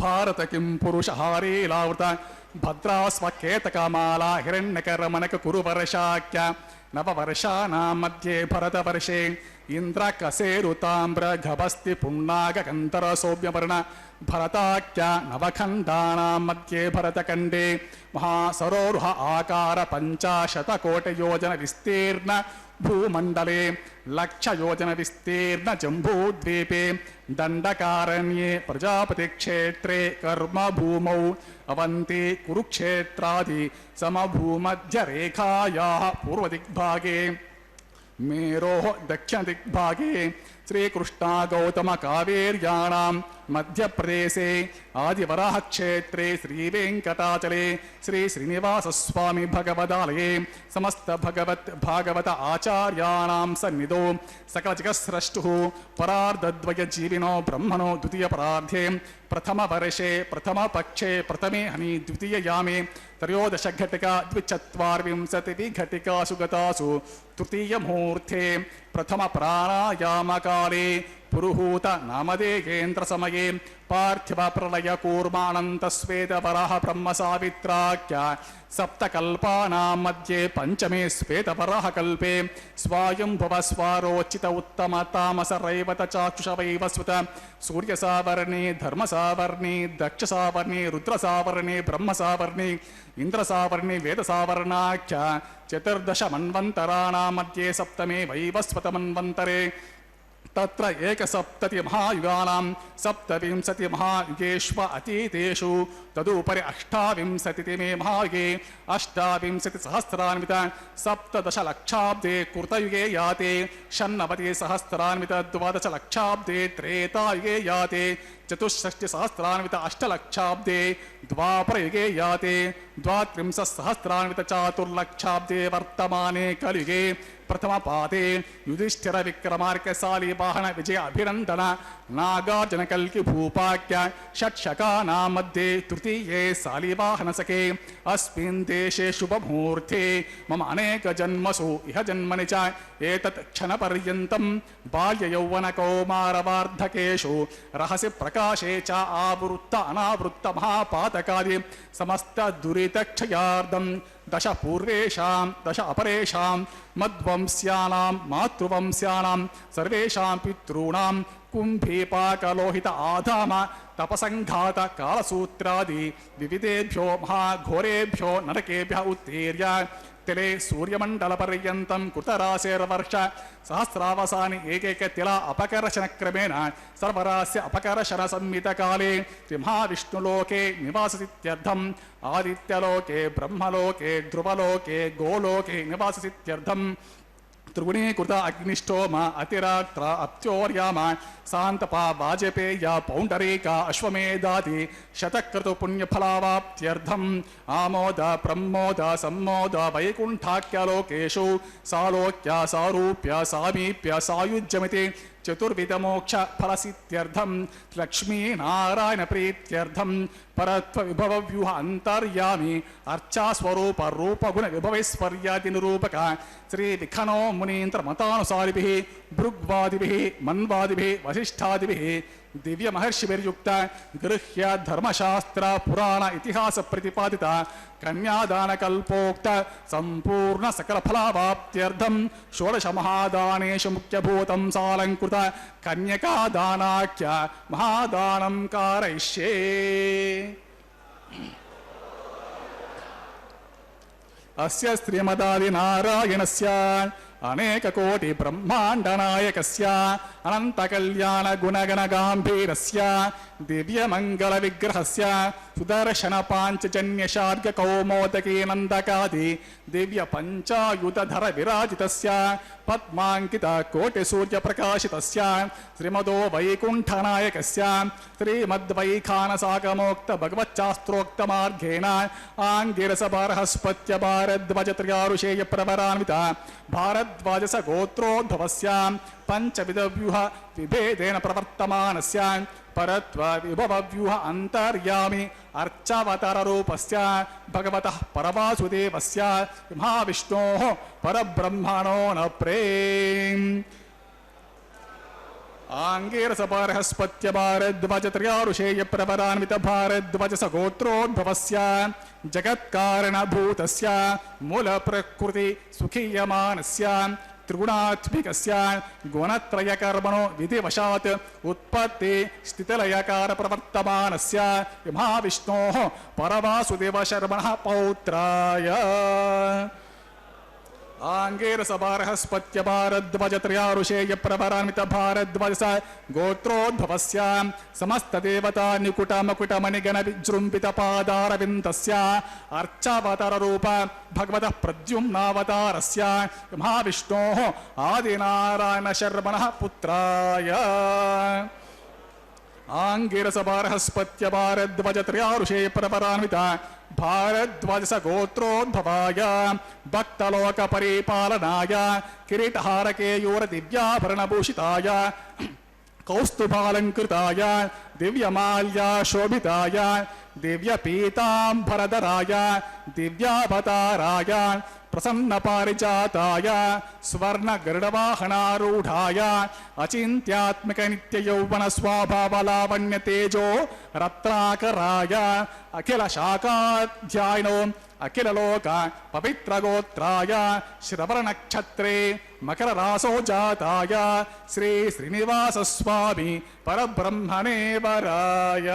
భారత కిం పురుషహారీలావృత భద్రాస్వకేతకమాలా హిరణ్యకరమణక కురువర్షాఖ్య నవవర్షానాం మధ్యే భరతవర్షే ఇంద్రకసేరుతామ్ర గభస్తి పున్నాగకంతర సౌమ్యవర్ణ భరతాఖ్య నవఖండానాం మధ్యే భరతఖండే మహాసరోరుహ ఆకార పంచాశతకోటియోజన విస్తీర్ణ భూమండలే లక్షయోజన విస్తీర్ణ జంబూద్వీపే దండకారణ్యే ప్రజాపతి క్షేత్రే కర్మభూమౌ అవంతి కురుక్షేత్రాది సమభూమధ్యరేఖాయా పూర్వదిగ్భాగే మేరోః దక్షిణదిగ్భాగే శ్రీకృష్ణ గౌతమ కావేర్యాణాం మధ్యప్రదేశే ఆదివరాహక్షేత్రే శ్రీవేంకటాచలే శ్రీ శ్రీనివాసస్వామి భగవదాలయే సమస్త భాగవత ఆచార్యాణాం సన్నిధో సకలజగత్స్రష్టుః పరార్ధద్వయ జీవినో బ్రహ్మణో ద్వితీయ పరార్ధే ప్రథమ వర్షే ప్రథమ పక్షే ప్రథమే హని ద్వితీయ యామే త్రయోదశ ఘటికా ద్విచత్వార్వింశతి విఘటికాసు గతాసు తృతీయ ముహూర్తే ప్రథమ ప్రాణాయామకాలే పురుహూత నామదేకేంద్ర సమయే పార్థివ ప్రళయ కూర్మానంత శ్వేతవరాహ బ్రహ్మ సావిత్రాఖ్య సప్తకల్పానాం మధ్యే పంచమే శ్వేతవరాహ కల్పే స్వాయంభవ స్వారోచిత ఉత్తమ తామస రైవత చాక్షుష వైవస్వత సూర్య సావర్ణి ధర్మ సావర్ణి దక్ష సావర్ణి రుద్ర సావర్ణి బ్రహ్మ సావర్ణి ఇంద్ర సావర్ణి వేద సావర్ణాఖ్య చతుర్దశ మన్వంతరాణాం మధ్యే సప్తమే వైవస్వత మన్వంతరే తత్ర ఏకసప్తతి మహాయుగానాం సప్తవింశతి మహాయుగేష్వ అతీతేషు తదుపరి అష్టావింశతిమే మహాయుగే అష్టావింశతి సహస్రాన్విత సప్తదశ లక్షాబ్దే కృతయుగే యాతే షణ్ణవతి సహస్రాన్విత ద్వాదశ లక్షాబ్దే త్రేతాయుగే యాతే చతుషష్టి సహస్రాన్విత అష్టలక్షాబ్దే ద్వాపరయుగే యాతే ద్వాత్రింశ సహస్రాన్విత చాతుర్లక్షాబ్దే వర్తమానే కలియుగే ప్రథమ పాదే యుధిష్ఠిర విక్రమార్కశాలి వాహన విజయ అభినందన నాగార్జున కల్కి భూపాఖ్య షట్శకానాం మధ్యే తృతీయే శాలివాహన సఖే అస్మిన్ దేశే శుభముహూర్తే మమ అనేక జన్మసు ఇహ జన్మని చ ఏతత్ క్షణపర్యంతం బాల్య యౌవన కౌమారవార్ధకేషు రహసి ప్రకాశే చ ఆవృత్త అనావృత్త మహాపాతకాది సమస్త దురితక్షయార్థం దశ పూర్వేషాం దశ అపరేషాం మద్వంశ్యానాం మాతృవంశ్యానాం సర్వేషాం పితॄణాం कुंभीपाकलोहित आधाम तपसंघात कालसूत्रादि विविधेभ्यो महाघोरेभ्यो नरकेभ्यः उत्तीर्य तिले सूर्यमंडल पर्यंतं कृतराशेर्वर्ष सहस्रावसानि एकैक तिला अपकर्षण क्रमेण सर्वरास्य अपकर्षण संमित काले महाविष्णुलोके निवाससित्यर्थम् आदित्यलोके ब्रह्मलोके ध्रुवलोके गोलोके निवाससित्यर्थम् त्रिगुणीकृत अग्निष्टोम अतिरात्र अप्त्योर्याम शांतपा वाजपेय पौंडरीक अश्वमेधादि शतक्रतु पुण्यफलावाप्त्यर्थम् आमोद प्रमोद सम्मोद वैकुंठाख्यलोकेषु सालोक्य सारूप्य सामीप्य सायुज्यमिति चतुर्विध मोक्ष फलसित्यर्थम् लक्ष्मी नारायण प्रीत्यर्थम् परत्व विभव व्यूह अंतर्यामी अर्चा स्वरूप रूप गुण विभवैश्वर्यादि निरूपक श्री विखनो मुनीन्द्र मतानुसारिभिः भृग्वादिभिः मन्वादिभिः वसिष्ठादिभिः दिव्य महर्षिभिर्युक्त गृह्य धर्मशास्त्र पुराण इतिहास प्रतिपादित कन्यादान कल्पोक्त संपूर्ण सकल फलावाप्त्यर्थं षोडश महादानेषु मुख्यभूतं सालंकृत कन्यकादानाख्य महादानं कारयिष्ये। अस्य श्रीमदादिनारायणस्य अनेक कोटि ब्रह्मांड नायकस्य अनंत कल्याण गुणगण गांभीरस्य दिव्य मंगल विग्रहस्य सुदर्शन पांचजन्य शार्ग कौमोदकी नंदकादि दिव्य पंचायुधर विराजितस्य पद्मांकित कोटि सूर्य प्रकाशितस्य श्रीमदो वैकुंठ नायकस्य श्रीमद्वैखानसागमोक्त भगवच्चास्त्रोक्त मार्गेण आंगिरस बृहस्पत्य भारद्वाज त्रयारुषेय प्रवरान्वित भारद्वाजस गोत्रोद्भवस्य पंचविध व्यूह विभेदेन प्रवर्तमानस्य परत्व विभव व्यूह अंतर्यामी अर्चावतार रूपस्य भगवतः परवासुदेवस्य महाविष्णोः परब्रह्मणो न प्रेम आंगेरस बृहस्पत्य भारद्वाज त्रयारुषेय प्रवरान्वित भारद्वाजस गोत्रोद्भवस्य जगत्कारणभूतस्य मूल प्रकृति सुखीयमानस्य त्रिगुणात्मिकस्य गुणत्रयकर्मणो विधिवशात् उत्पत्ति स्थितिलयकार प्रवर्तमानस्य महाविष्णोः परवासुदेव शर्मणः पौत्राय आंगेरस बृहस्पत्य भारद्वाज त्रयारुषेय प्रवरान्वित भारद्वाजस गोत्रोद्भवस्य समस्त देवता निकुट मकुट मणिगण विजृंभित पादारविन्दस्य अर्चावतार रूप भगवतः प्रद्युम्नावतारस्य महाविष्णोः आदिनारायण शर्मणः पुत्राय आंगिरस बृहस्पत्य भारद्वाज त्रयारुषेय प्रवरान्वित भारद्वाजस गोत्रोद्भवाय भक्तलोक परिपालनाय किरीटहारकेयूर दिव्याभरणभूषिताय कौस्तुभालंकृताय दिव्यमाल्या शोभिताय दिव्यपीतांबरधराय दिव्यावताराय प्रसन्न पारिजाताय स्वर्ण गरुडवाहनारूढ़ाय अचिंत्यात्मक नित्य यौवन स्वभाव लावण्य तेजो रत्नाकराय अखिल शाखाध्यायिनो अखिल लोक पवित्र गोत्राय श्रवण नक्षत्रे मकर रासो जाताय श्री श्रीनिवास स्वामी परब्रह्मणे वराय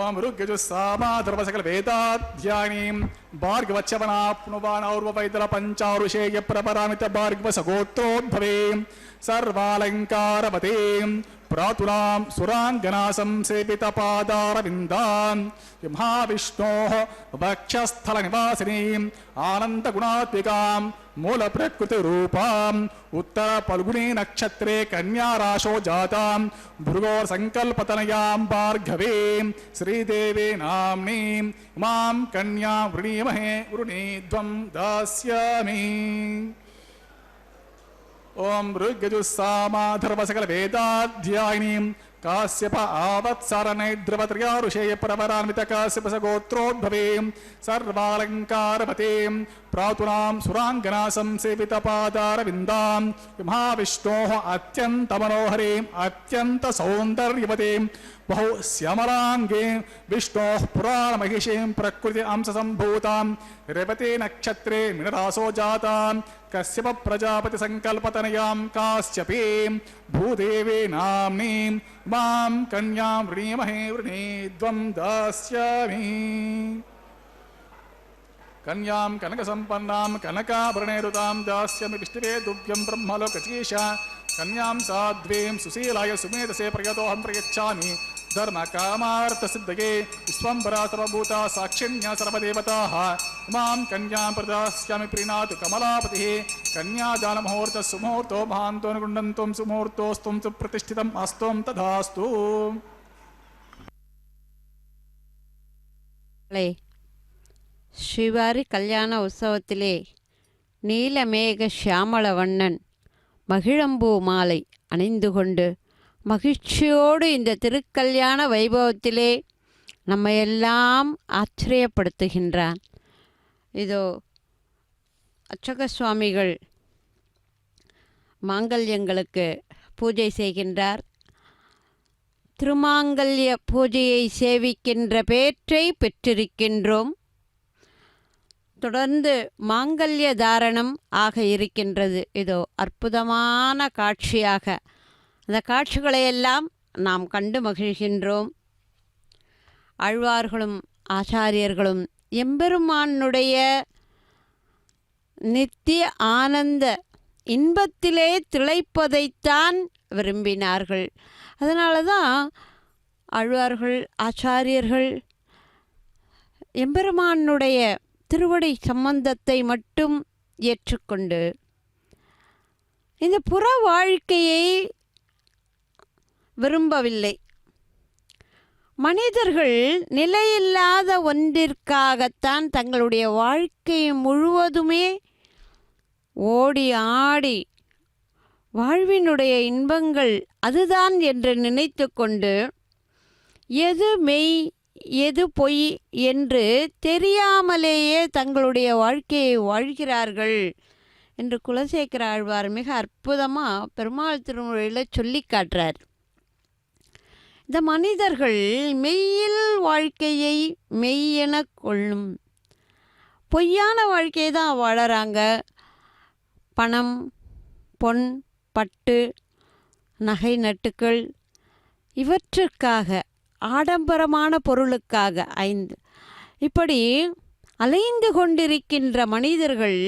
ओम ऋग्यजुस्सामाधर्व सकल वेदाध्यायिनीं भार्गवच्यवनाप्नुवानौर्वैतल पंचारुषेय प्रपरामित भार्गव सगोत्रोद्भवे सर्वालंकारवतीं प्रातुलां सुरांगना संसेवित पादारविन्दां महाविष्णोः वक्षस्थल निवासिनीं आनंद गुणात्मिकां मूल प्रकृति रूपां उत्तर पल्गुनी नक्षत्रे कन्या राशो जातां भृगोर संकल्पतनयां भार्गवीं श्रीदेवी नाम्नीं मां कन्या वृणीमहे वृणीध्वं दास्यामि। ओम ऋग्यजुस्सामाधर्व सकल वेदाध्यायिनीं काश्यप आवत्सरनैद्रवत्रयारुषेय प्रवरान्वित काश्यप गोत्रोद्भवीं सर्वालंकारवतीं प्रातुनां सुरांगना संसेवित पादारविन्दां महाविष्णोः अत्यंत मनोहरीं अत्यंत सौंदर्यवतीं बहु श्यामलांगे विष्णोः पुराणमहिषीं प्रकृति अंशसम्भूतां रेवती नक्षत्रे मिनरासो जातां कश्यप प्रजापति संकल्पतनयां काश्यपीं भूदेवी नाम्नीं मां कन्यां वृणीमहे वृणीद्वं दास्यामि कन्यां कनकसम्पन्नां कनकाभरणैरुतां दास्यामि विष्णवे दुव्यं ब्रह्मलोकचीशा कन्यां साध्वीं सुशीलाय सुमेधसे प्रयतोऽहं प्रयच्छामि धर्मकामार्थसिद्धये विश्वम्भरा सर्वभूता साक्षिण्या सर्वदेवताः मां कन्यां प्रदास्यामि प्रीणातु कमलापतिः कन्यादानमुहूर्तः सुमुहूर्तो महान्तोऽनुगुण्डन्तं सुमुहूर्तोऽस्तुं सुप्रतिष्ठितम् अस्तुं तथास्तु ஸ்ரீவாரி கல்யாண உற்சவத்திலே நீலமேக சியாமளவண்ணன் மகிழம்பூ மாலை அணிந்து கொண்டு மகிழ்ச்சியோடு இந்த திருக்கல்யாண வைபவத்திலே நம்ம எல்லாம் ஆச்சரியப்படுத்துகின்றான். இதோ அர்ச்சக சுவாமிகள் மாங்கல்யங்களுக்கு பூஜை செய்கின்றார். திருமாங்கல்ய பூஜையை சேவிக்கின்ற பேற்றை பெற்றிருக்கின்றோம். தொடர்ந்து மாங்கல்ய தாரணம் ஆக இருக்கின்றது. இதோ அற்புதமான காட்சியாக அந்த காட்சிகளையெல்லாம் நாம் கண்டு மகிழ்கின்றோம். ஆழ்வார்களும் ஆச்சாரியர்களும் எம்பெருமானுடைய நித்திய ஆனந்த இன்பத்திலே திளைப்பதைத்தான் விரும்பினார்கள். அதனால தான் ஆழ்வார்கள் ஆச்சாரியர்கள் எம்பெருமானுடைய திருவடி சம்பந்தத்தை மட்டும் ஏற்றுக்கொண்டு இந்த புற வாழ்க்கையை விரும்பவில்லை. மனிதர்கள் நிலையில்லாத ஒன்றிற்காகத்தான் தங்களுடைய வாழ்க்கை முழுவதுமே ஓடி ஆடி வாழ்வினுடைய இன்பங்கள் அதுதான் என்று நினைத்து கொண்டு எது மெய் எது பொய் என்று தெரியாமலேயே தங்களுடைய வாழ்க்கையை வாழ்கிறார்கள் என்று குலசேகர ஆழ்வார் மிக அற்புதமாக பெருமாள் திருமொழியில் சொல்லி காட்டுறார். இந்த மனிதர்கள் மெய்யில் வாழ்க்கையை மெய்யென கொள்ளும் பொய்யான வாழ்க்கையை தான் வாழறாங்க. பணம், பொன், பட்டு, நகை நட்டுக்கள் இவற்றுக்காக, ஆடம்பரமான பொருளுக்காக இப்படி அலைந்து கொண்டிருக்கின்ற மனிதர்கள்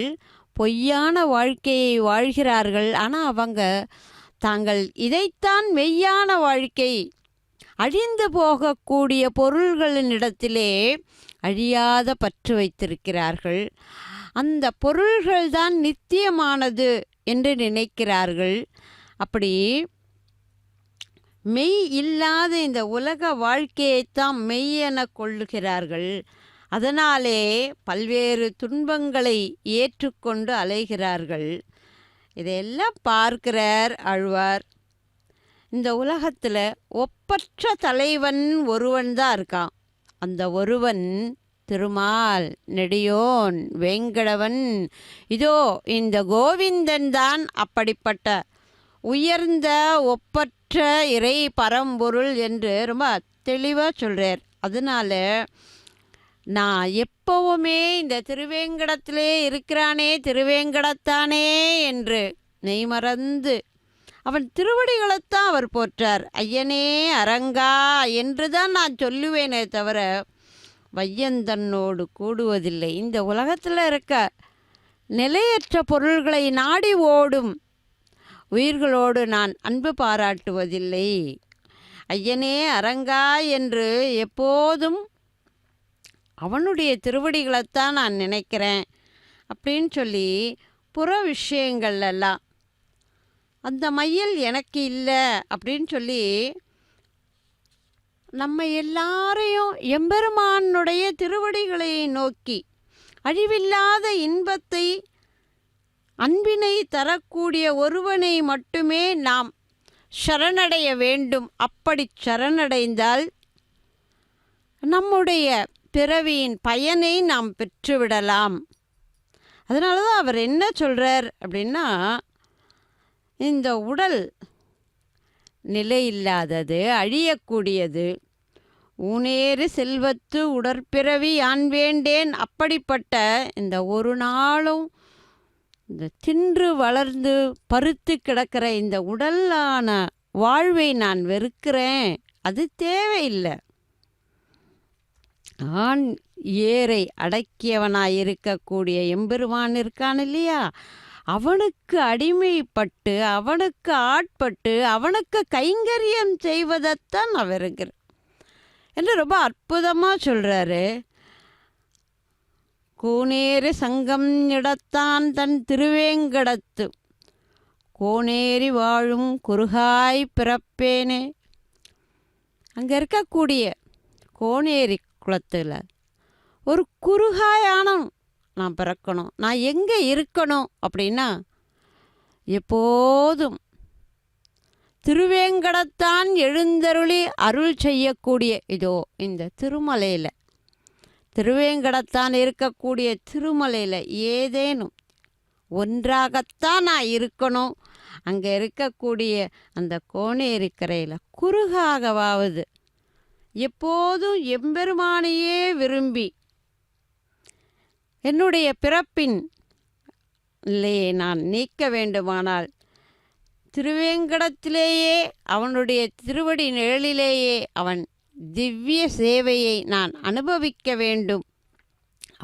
பொய்யான வாழ்க்கையை வாழ்கிறார்கள். ஆனால் அவங்க தாங்கள் இதைத்தான் மெய்யான வாழ்க்கை, அழிந்து போகக்கூடிய பொருள்களினிடத்திலே அழியாத பற்று வைத்திருக்கிறார்கள். அந்த பொருள்கள்தான் நித்தியமானது என்று நினைக்கிறார்கள். அப்படி மெய் இல்லாத இந்த உலக வாழ்க்கையைத்தான் மெய் என கொள்ளுகிறார்கள். அதனாலே பல்வேறு துன்பங்களை ஏற்றுக்கொண்டு அலைகிறார்கள். இதையெல்லாம் பார்க்கிறார் ஆழ்வார். இந்த உலகத்தில் ஒப்பற்ற தலைவன் ஒருவன் தான் இருக்கான். அந்த ஒருவன் திருமால், நெடியோன், வேங்கடவன். இதோ இந்த கோவிந்தன் தான் அப்படிப்பட்ட உயர்ந்த ஒப்பற்ற இறை பரம்பொருள் என்று ரொம்ப தெளிவாக சொல்கிறார். அதனால் நான் எப்பவுமே இந்த திருவேங்கடத்திலே இருக்கிறானே, திருவேங்கடத்தானே என்று நெய்மறந்து அவன் திருவடிகளைத்தான் அவர் போற்றார். ஐயனே அரங்கா என்று தான் நான் சொல்லுவேனே தவிர வையந்தன்னோடு கூடுவதில்லை. இந்த உலகத்தில் இருக்க நிலையற்ற பொருள்களை நாடி ஓடும் உயிர்களோடு நான் அன்பு பாராட்டுவதில்லை. ஐயனே அரங்கா என்று எப்போதும் அவனுடைய திருவடிகளைத்தான் நான் நினைக்கிறேன் அப்படின்னு சொல்லி புற விஷயங்கள்லாம் அந்த மையல் எனக்கு இல்லை அப்படின்னு சொல்லி நம்ம எல்லாரையும் எம்பெருமானுடைய திருவடிகளை நோக்கி அழிவில்லாத இன்பத்தை, அன்பினை தரக்கூடிய ஒருவனை மட்டுமே நாம் சரணடைய வேண்டும். அப்படி சரணடைந்தால் நம்முடைய பிறவியின் பயனை நாம் பெற்றுவிடலாம். அதனால தான் அவர் என்ன சொல்கிறார் அப்படின்னா, இந்த உடல் நிலையில்லாதது, அழியக்கூடியது. ஊனேறு செல்வத்து உடற்பிறவி யான் வேண்டேன். அப்படிப்பட்ட இந்த ஒரு நாளும் இந்த தின்று வளர்ந்து பருத்து கிடக்கிற இந்த உடலான வாழ்வை நான் வெறுக்கிறேன். அது தேவையில்லை. ஆண் ஏரை அடக்கியவனாயிருக்கக்கூடிய எம்பெருமான் இருக்கான் இல்லையா, அவனுக்கு அடிமைப்பட்டு அவனுக்கு ஆட்பட்டு அவனுக்கு கைங்கரியம் செய்வதைத்தான் நான் வெறுக்கிறேன் என்று ரொம்ப அற்புதமாக சொல்கிறாரு. கோனேறு சங்கம் இடத்தான் தன் திருவேங்கடத்து கோனேறி வாழும் குறுகாய் பிறப்பேனே. அங்கே இருக்கக்கூடிய கோனேரி குளத்தில் ஒரு குறுகாயான நான் பிறக்கணும். நான் எங்கே இருக்கணும் அப்படின்னா, எப்போதும் திருவேங்கடத்தான் எழுந்தருளி அருள் செய்யக்கூடிய இதோ இந்த திருமலையில், திருவேங்கடத்தான் இருக்கக்கூடிய திருமலையில் ஏதேனும் ஒன்றாகத்தான் நான் இருக்கணும். அங்கே இருக்கக்கூடிய அந்த கோனேரி கரையில் குறுகாகவாவது எப்போதும் எம்பெருமானையே விரும்பி என்னுடைய பிறப்பின் இல்லையே நான் நீக்க வேண்டுமானால் திருவேங்கடத்திலேயே அவனுடைய திருவடி நிழலிலேயே அவன் திவ்ய சேவையை நான் அனுபவிக்க வேண்டும்.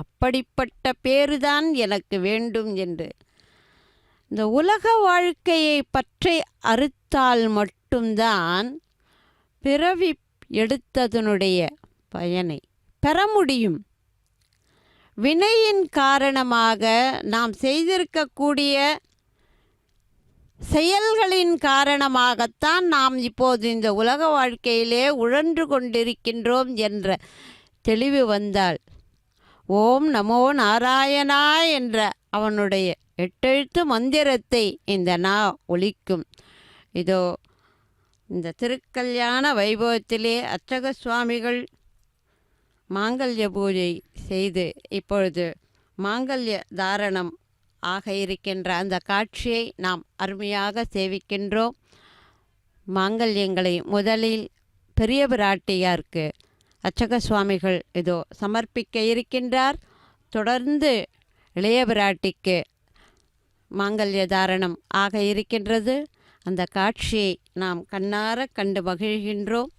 அப்படிப்பட்ட பேறுதான் எனக்கு வேண்டும் என்று இந்த உலக வாழ்க்கையை பற்றி அறுத்தால் மட்டும்தான் பிறவி எடுத்ததனுடைய பயனை பெற முடியும். வினையின் காரணமாக நாம் செய்திருக்கக்கூடிய செயல்களின் காரணமாகத்தான் நாம் இப்போது இந்த உலக வாழ்க்கையிலே உழன்று கொண்டிருக்கின்றோம் என்ற தெளிவு வந்தால், ஓம் நமோ நாராயணா என்ற அவனுடைய எட்டெழுத்து மந்திரத்தை இந்த நா ஒலிக்கும். இதோ இந்த திருக்கல்யாண வைபவத்திலே அர்ச்சக சுவாமிகள் மாங்கல்ய பூஜை செய்து இப்பொழுது மாங்கல்ய தாரணம் ஆக இருக்கின்ற அந்த காட்சியை நாம் அருமையாக சேவிக்கின்றோம். மாங்கல்யங்களை முதலில் பெரிய பிராட்டியாருக்கு அர்ச்சக சுவாமிகள் இதோ சமர்ப்பிக்க இருக்கின்றார். தொடர்ந்து இளைய பிராட்டிக்கு மாங்கல்ய தாரணம் ஆக இருக்கின்றது. அந்த காட்சியை நாம் கண்ணார கண்டு மகிழ்கின்றோம்.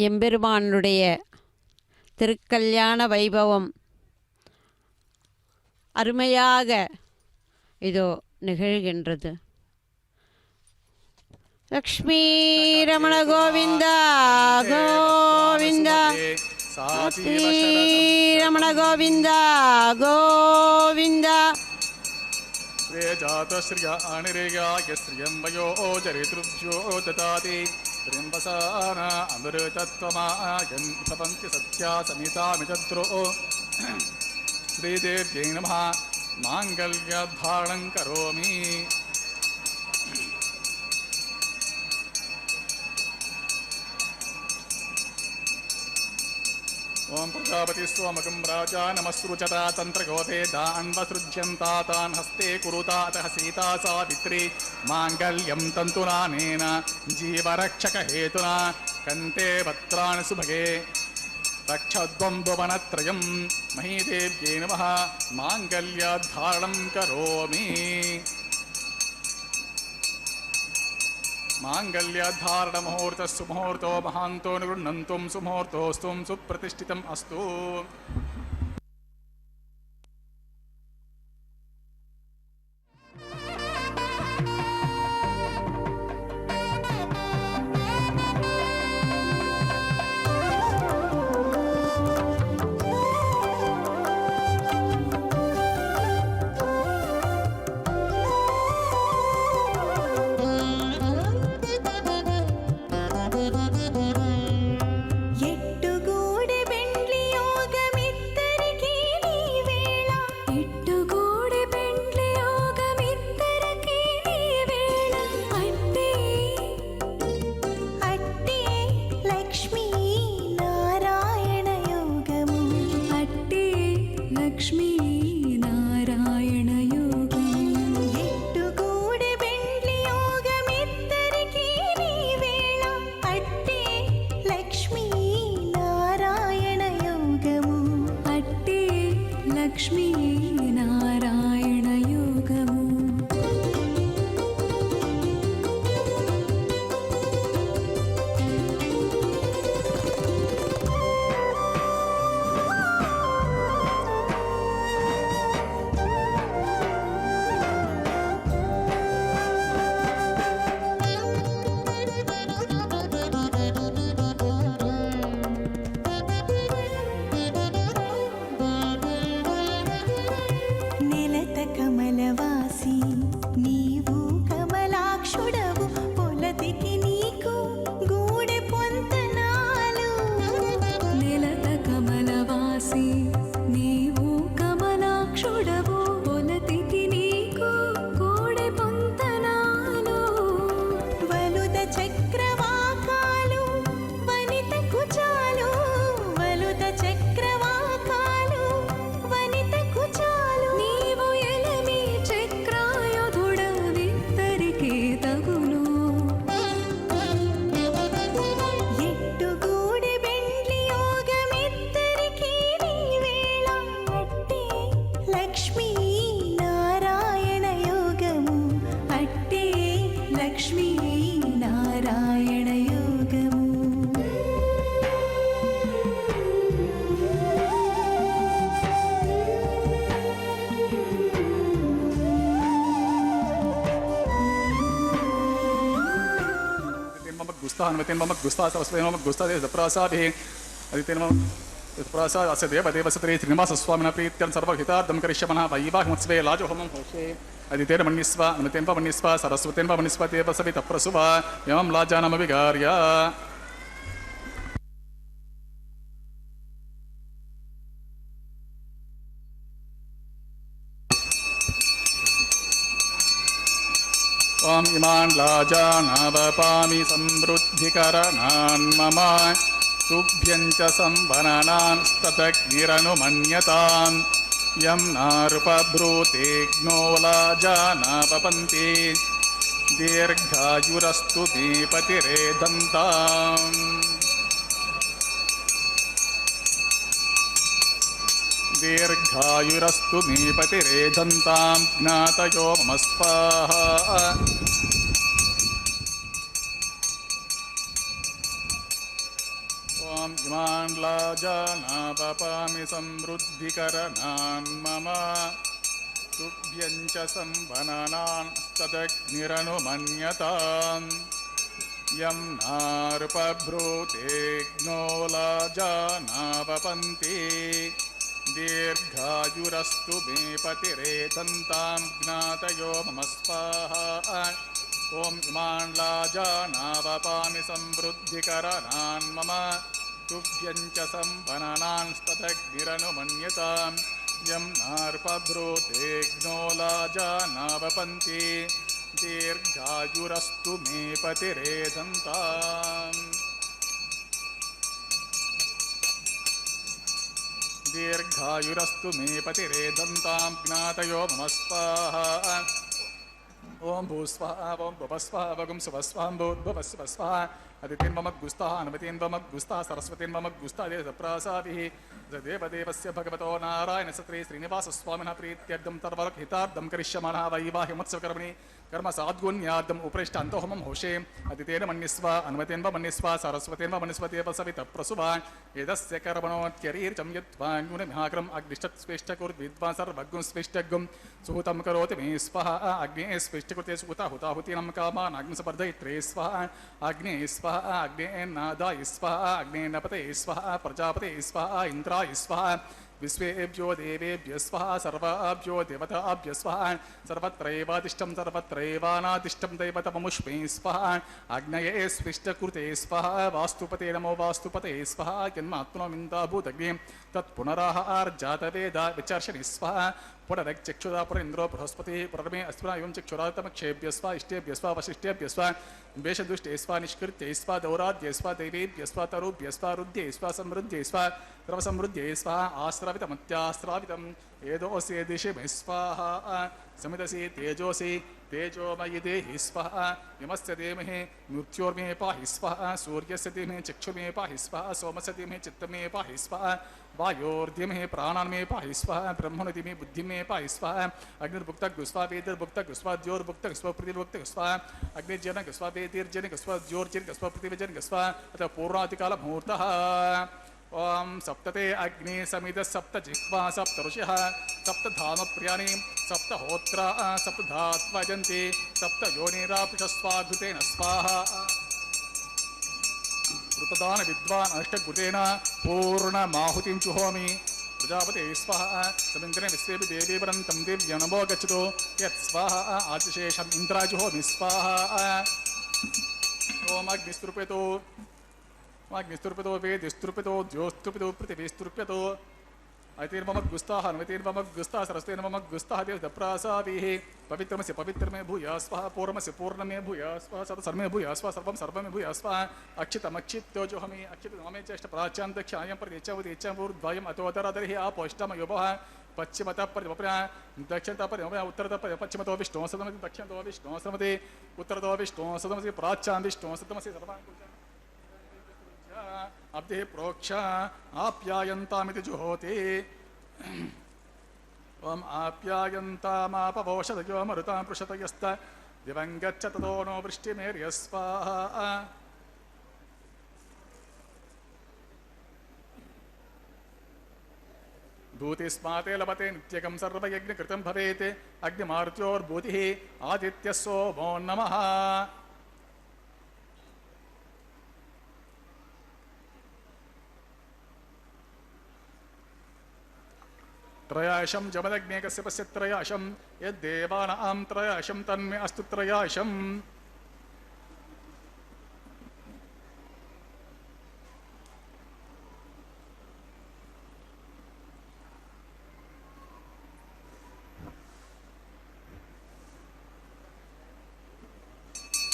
எம்பெருமானுடைய திருக்கல்யாண வைபவம் அருமையாக இதோ நிகழ்கின்றது. லக்ஷ்மீ ரமண கோவிந்தா கோவிந்தா, ரமண கோவிந்தா கோவிந்தா. जातश्रिया अनिरेयाय श्रियं वयो चरितृभ्यो ददाति त्र्यम्बसाना अमृतत्वमायन् भवन्ति सत्या समितामितद्रो. श्रीदेव्यै नमः. माङ्गल्यधारणं करोमि. ओं प्रजापति स्वमकं राजा नमस्रुचता तंत्रगोपे दान्वसृज्यन्ता तान् हस्ते कुरुतातः सीता सावित्री माङ्गल्यं तन्तुनानेन जीवरक्षकहेतुना कन्ते भद्राणि सुभगे रक्षध्वं भुवनत्रयं महीदेव्यै नमः. माङ्गल्यधारणं करोमि. मांगल्यधारण मुहूर्त सुमुहूर्तो महांतो निगृह्णन्तुं सुमुहूर्तोस्तुं सुप्रतिष्ठितम् अस्तु. எட்டுகூடு வெள்ளி யோகமித்து गुस्ता हनुमतेन मम गुस्ता सरस्वतेन मम गुस्ता देवप्रसादे अदितेन मम प्रसाद अस्य देवदेवसत्रे श्रीनिवासस्वामिनः प्रीत्यर्थं सर्वहितार्थं करिष्यामः वैवाहिमोत्सवे लाजोहोमं होषे अदितेन मन्यस्व हनुमतेन मन्यस्व सरस्वतेन मन्यस्व देवसवितप्रसुव यमं लाजानमविगार्य ॐ इमान् लाजानावपामि समृद्धिकरणान् मम तुभ्यं च संवननान् स्ततग्निरनुमन्यताम् यं नारुपब्रूतेऽग्नो लाजानावपन्ति दीर्घायुरस्तु मे पतिरेधन्ताम् दीर्घायुरस्तु मे पतिरेधन्तां ज्ञातयो मम स्वाहा ॐ इमान् लाजानावपामि समृद्धिकरणान् मम तुभ्यं च संवननान् स्तदग्निरनुमन्यताम् यं नारुपब्रूतेऽग्नो लाजानावपन्ति दीर्घायुरस्तु मे पतिरेधन्तां ज्ञातयो मम स्वाहा ॐ इमान् लाजानावपामि समृद्धिकरणान् मम तुभ्यं च संवननान् स्तदग्निरनुमन्यताम् यं नार्पब्रूतेऽग्नो लाजानावपन्ति दीर्घायुरस्तु मे पतिरेधन्ताम् दीर्घायुरस्तु मे पतिरेधन्तां ज्ञातयो मम स्वाहा ओम भूस्वाहा ओम भुवस्वाहा वगुं सुवस्वाहा भूर्भुवस्वस्वाहा अदितेन मम गुस्ताः हनुमतेन मम गुस्ताः सरस्वतेन मम गुस्ताः देवप्रसादिः देवदेवस्य भगवतो नारायणसत्रे श्रीनिवासस्वामिनः प्रीत्यर्थं सर्वहितार्थं करिष्यामः वैवाहिमोत्सवकर्मणि कर्म साद्गुण्यार्थम् उपरिष्ट अन्तोहोमं होषे अदितेन मन्यस्व हनुमतेन मन्यस्व सरस्वतेन मन्यस्व देवसवितप्रसुवा एतस्य कर्मणोत्यरीर्चं यद्वाङ्गुणमिहाग्रम् अग्निष्टस्वेष्टकुर्विद्वान् सर्वज्ञं स्वेष्टज्ञं सुहूतं करोति मे स्वाहा अग्ने स्वेष्टकृते सुहूता हुताहुतीनां कामान् अग्निसपर्धयित्रे स्वाहा अग्ने स्वाहा अग्ने नादाय स्वाहा अग्ने नपते स्वाहा प्रजापते स्वाहा इंद्राय स्वाहा विश्वेभ्यो देवेभ्य स्वाहा सर्वाभ्यो देवताभ्य स्वाहा सर्वत्रैवादिष्टं सर्वत्रैवानादिष्टं दैवतममुष्मे स्वाहा अग्नये स्विष्टकृते स्वाहा वास्तुपते नमो वास्तुपते स्वाहा जन्मात्मनोमिन्दाभूतग्ने तत्पुनराहार्जातवेदा विचर्षणि स्वाहा पुनरक्षुरा पुरेन्द्रो बृहस्पति पुनर्मे अस्मा एवं चक्षुरातमक्षेभ्य स्वा इष्टेभ्य स्वा वशिष्ठेभ्य स्वा वेषदुष्टे स्वा निष्कृत्य स्वा दौराद्य स्वा दैवेभ्य स्वा तरुभ्य स्वा रुद्ध्ये स्वा समृद्ध्ये स्वा सर्वसमृद्ध्ये स्वा आश्रावितमत्याश्रावितम् एदोऽसि दिशि मे स्वाहा समिदसि तेजोसि तेजोमयि देहि स्वाहा यमस्य धीमहि मृत्योर्मे पाहि स्वाहा सूर्यस्य धीमहि चक्षुर्मे पाहि स्वाहा सोमस्य धीमहि चित्तमे पाहि स्वाहा वायोर्धीमहि प्राणान्मे पाहि स्वाहा ब्रह्मणि धीमहि बुद्धिमे पाहि स्वाहा अग्निर्भुक्तगुस्वा वेदिर्भुक्तगुस्वा द्योर्भुक्तगुस्वा पृथिर्भुक्तगुस्वा अग्निर्जनगुस्वा वेदिर्जनगुस्वा द्योर्जनगुस्वा पृथिविजनगुस्वा अतः पूर्णादिकालमुहूर्तः ओम सप्तते अग्नि समित सप्त जिह्वा सप्त ऋषिः सप्त धामप्रियाणि सप्त होत्रा सप्त धात्वजन्ति सप्त योनिरापृषस्वाघृतेन स्वाहा कृतदान विद्वान् अष्टघृतेन पूर्णमाहुतिं जुहोमि प्रजापते स्वाहा समिन्द्रे विश्वेपि देवीवरं तं दिव्यनमो गच्छतु यत् स्वाहा आदिशेषम् इन्द्राय जुहोमि स्वाहा ओम अग्निस्तृप्यतो अग्निस्तृप्यतो वेदिस्तृप्यतो ज्योस्तृप्यतो पृथिवीस्तृप्यतो अतिर्मम गुस्ताः हनुमतेर्मम गुस्ताः सरस्वतेर्मम गुस्ताः देवदप्रासाभिः पवित्रमस्य पवित्रमे भूया स्वाहा पूर्णमस्य पूर्णमे भूया स्वाहा सर्वसर्मे भूया स्वाहा सर्वं सर्वमे भूया स्वाहा अक्षितमक्षित्यो जोहमि अक्षितममे चेष्टप्राच्यां दक्षिणायां प्रदेच्छं ऊर्ध्वायम् अतोदरादरिः आपोष्टमयोभः पश्चिमतः परिमपना दक्षिणतः परिमपना उत्तरतः पश्चिमतो विष्णुः सदमति दक्षिणतो विष्णुः सदमति उत्तरतो विष्णुः सदमति प्राच्यां विष्णुः सदमसि सर्वान् अब्धे प्रोक्षा आप्यायन्तामिति जुहोति ओम आप्यायन्तामापवोषधयो मरुतां पृषतयस्त दिवं गच्छ ततो नो वृष्टिमेर्य स्वाहा भूतिस्माते लभते नित्यकं सर्वयज्ञकृतं भवेत् अग्निमारुत्योर्भूतिः आदित्यः सोमो नमः त्रयाशं जमदग्ने कश्यपस्य त्रयाशं यद्देवानां त्रयाशं तन्मे अस्तु त्रयाशम्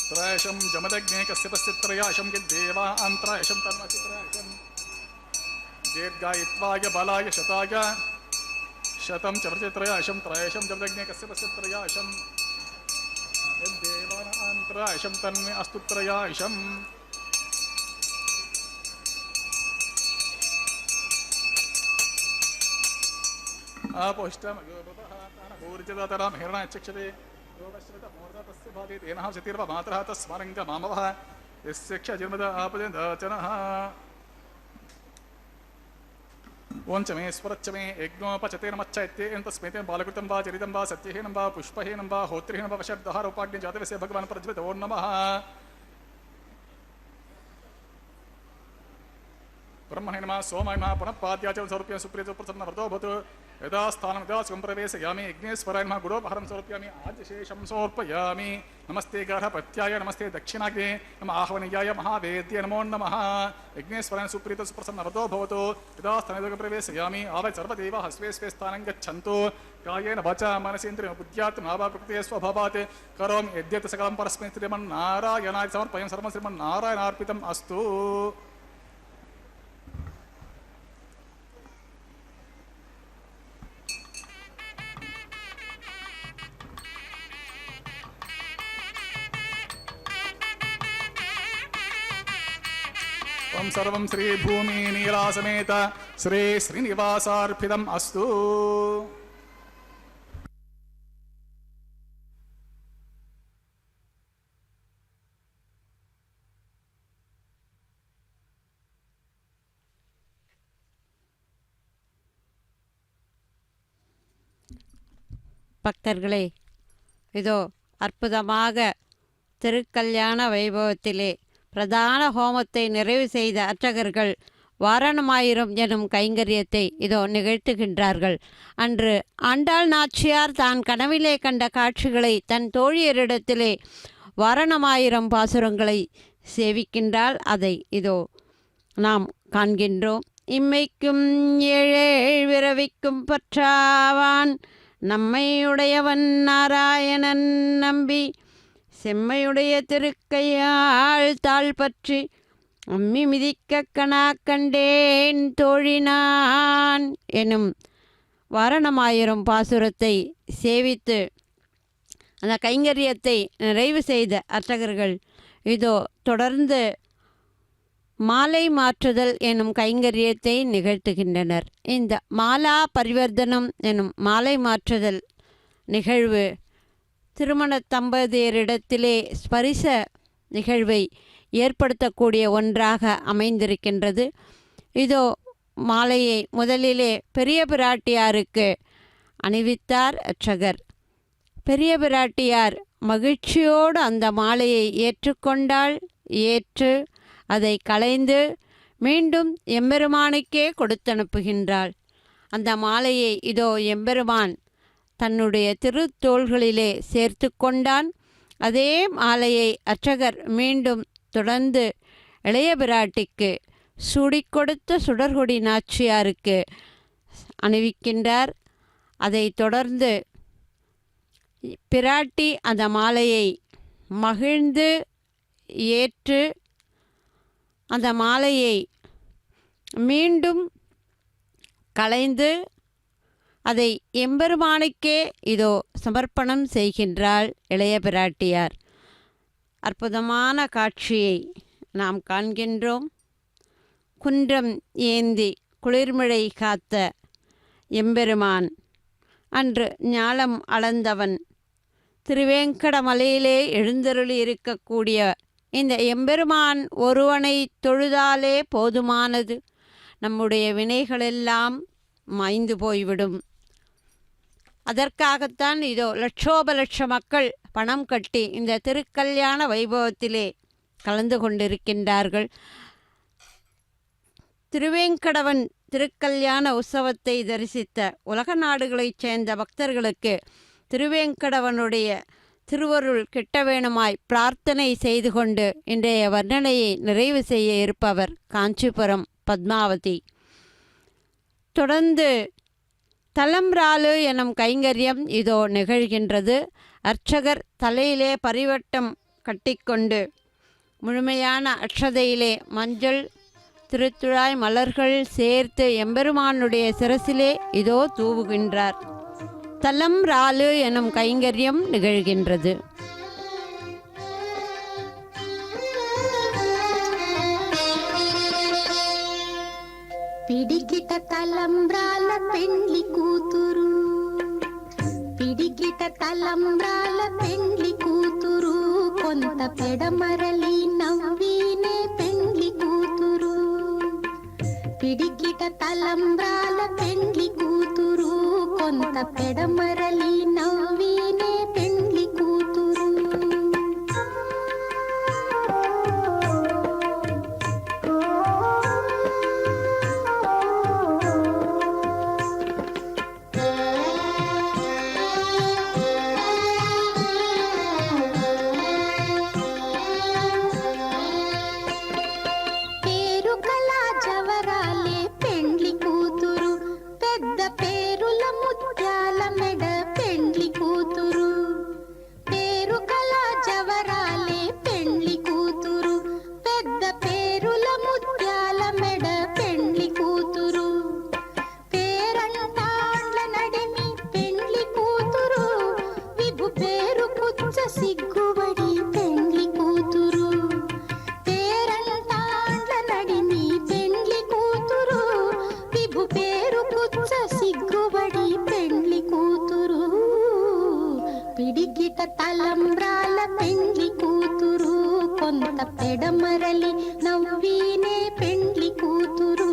त्रयाशं जमदग्ने कश्यपस्य त्रयाशं यद्देवानां त्रयाशं तन्मे अस्तु त्रयाशम् दीर्घायित्वाय बलाय शताय शतं च त्रयाशं त्रयाशं जमदग्ने कश्यपस्य त्रयाशं यद्देवानां त्रयाशं तन्मे अस्तु त्रयाशम् आपोष्टमयोबुधः हिरण्यचक्षते योगश्रितमूर्धतस्य भाति तेनः सतिर्वमात्रः तस्मरङ्गमामवः यस्य क्षजिर्मद आपदचनः ओं च मे स्वरच्च मे यज्ञोपचतेन मच्चैत्येन तस्मैतेन बालकृतं वा चरितं वा सत्यहीनं वा पुष्पहीनं वा होत्रिहीनं वा वशब्दहारोपाग्नि जातवस्य भगवान् प्रज्वलित ओं नमः ब्रह्मणे नमः सोमाय नमः पुनः पाद्याच स्वरूप्य सुप्रिय प्रसन्नव्रतो भवतु यदा स्थानं यदा स्वं प्रवेशयामि यज्ञेश्वराय नमः गुडोपहारं समर्पयामि आद्यशेषं समर्पयामि नमस्ते गार्हपत्याय नमस्ते दक्षिणाग्ने नमः आह्वनीयाय महावेद्य नमो नमः यज्ञेश्वराय सुप्रीत सुप्रसन्नव्रतो भवतु यदा स्थानं यदा प्रवेशयामि आवै सर्वदेवाः स्वे स्वे स्थानं गच्छन्तु कायेन वाचा मनसेन्द्रिय बुद्ध्यात्मना वा प्रकृते स्वभावात् करोमि यद्यत् सकलं परस्मै श्रीमन्नारायणाय समर्पयामि सर्वं श्रीमन्नारायणार्पितम् अस्तु ओं सर्वं श्री भूमि नीला समेत श्री श्रीनिवासार्पितम् अस्तु பக்தர்களே, இதோ அற்புதமாக திருக்கல்யாண வைபவத்திலே பிரதான ஹோமத்தை நிறைவு செய்த அர்ச்சகர்கள் வாரணமாயிரம் எனும் கைங்கரியத்தை இதோ நிகழ்த்துகின்றார்கள். அன்று ஆண்டாள் நாச்சியார் தான் கனவிலே கண்ட காட்சிகளை தன் தோழியரிடத்திலே வாரணமாயிரம் பாசுரங்களை சேவிக்கின்றாள். அதை இதோ நாம் காண்கின்றோம். இம்மைக்கும் ஏழேழ் விரவிக்கும் பற்றாவான் நம்மையுடையவன் நாராயணன் நம்பி செம்மையுடைய திருக்கையாள் தாழ் பற்றி அம்மி மிதிக்க கணா கண்டேன் தோழினான் எனும் வாரணமாயிரம் பாசுரத்தை சேவித்து அந்த கைங்கரியத்தை நிறைவு செய்த அர்ச்சகர்கள் இதோ தொடர்ந்து மாலை மாற்றுதல் எனும் கைங்கரியத்தை நிகழ்த்துகின்றனர். இந்த மாலா பரிவர்த்தனம் எனும் மாலை மாற்றுதல் நிகழ்வு திருமண தம்பதியரிடத்திலே ஸ்பரிச நிகழ்வை ஏற்படுத்தக்கூடிய ஒன்றாக அமைந்திருக்கின்றது. இதோ மாலையை முதலிலே பெரிய பிராட்டியாருக்கு அணிவித்தார் அர்ச்சகர். பெரிய பிராட்டியார் மகிழ்ச்சியோடு அந்த மாலையை ஏற்றுக்கொண்டாள். ஏற்று அதை களைந்து மீண்டும் எம்பெருமானுக்கே கொடுத்தனுப்புகின்றாள். அந்த மாலையை இதோ எம்பெருமான் தன்னுடைய திருத்தோள்களிலே சேர்த்து கொண்டான். அதே மாலையை அர்ச்சகர் மீண்டும் தொடர்ந்து இளைய பிராட்டிக்கு சூடிக்கொடுத்த சுடர்கொடி நாச்சியாருக்கு அணிவிக்கின்றார். அதை தொடர்ந்து பிராட்டி அந்த மாலையை மகிழ்ந்து ஏற்று அந்த மாலையை மீண்டும் களைந்து அதை எம்பெருமானுக்கே இதோ சமர்ப்பணம் செய்கின்றாள் இளைய பிராட்டியார். அற்புதமான காட்சியை நாம் காண்கின்றோம். குன்றம் ஏந்தி குளிர்மழை காத்த எம்பெருமான் அன்று ஞாலம் அளந்தவன் திருவேங்கடமலையிலே எழுந்தருளி இருக்கக்கூடிய இந்த எம்பெருமான் ஒருவனை தொழுதாலே போதுமானது. நம்முடைய வினைகளெல்லாம் மாய்ந்து போய்விடும். அதற்காகத்தான் இதோ லட்சோப லட்ச மக்கள் பணம் கட்டி இந்த திருக்கல்யாண வைபவத்திலே கலந்து கொண்டிருக்கின்றார்கள். திருவேங்கடவன் திருக்கல்யாண உற்சவத்தை தரிசித்த உலக நாடுகளைச் சேர்ந்த பக்தர்களுக்கு திருவேங்கடவனுடைய திருவருள் கிட்ட வேணுமாய் பிரார்த்தனை செய்து கொண்டு இன்றைய வர்ணனையை நிறைவு செய்ய இருப்பவர் காஞ்சிபுரம் பத்மாவதி. தொடர்ந்து தலம்ராலு எனும் கைங்கரியம் இதோ நிகழ்கின்றது. அர்ச்சகர் தலையிலே பரிவட்டம் கட்டிக்கொண்டு முழுமையான அட்சதையிலே மஞ்சள் திருத்துழாய் மலர்கள் சேர்த்து எம்பெருமானுடைய சிரசிலே இதோ தூவுகின்றார். தலம்ராலு எனும் கைங்கரியம் நிகழ்கின்றது. పిడికిట తలంబ్రాల పెండ్లి కూతురు, పిడికిట తలంబ్రాల పెండ్లి కూతురు, కొంత పెడమరలి నవ్వినే పెండ్లి కూతురు. పిడికిట తలంబ్రాల పెండ్లి కూతురు, కొంత పెడమరలి నవ్వినే పెండ్లి కూతురు. సిగ్గుబడి పెండ్లి కూతురు, పేరంటాండ్ల నడిమి పెండ్లి కూతురు, విభు పేరు పుచ్చ సిగ్గుబడి పెండ్లి కూతురు. పిడికిట తలంబ్రాల పెండ్లి కూతురు, కొంత పెడమరలి నవ్వినే పెండ్లి కూతురు.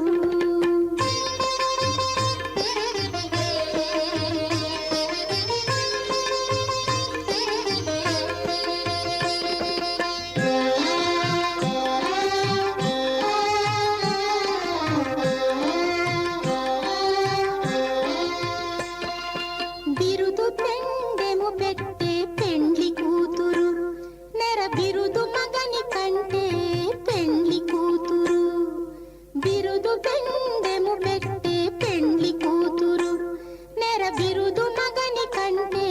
బిరుదు పెండెము పెట్టే పెండ్లి కూతురు, నెర బిరుదు మగని కంటే పెండ్లి కూతురు. బిరుదు పెండెము పెట్టే పెండ్లి కూతురు, నెర బిరుదు మగని కంటే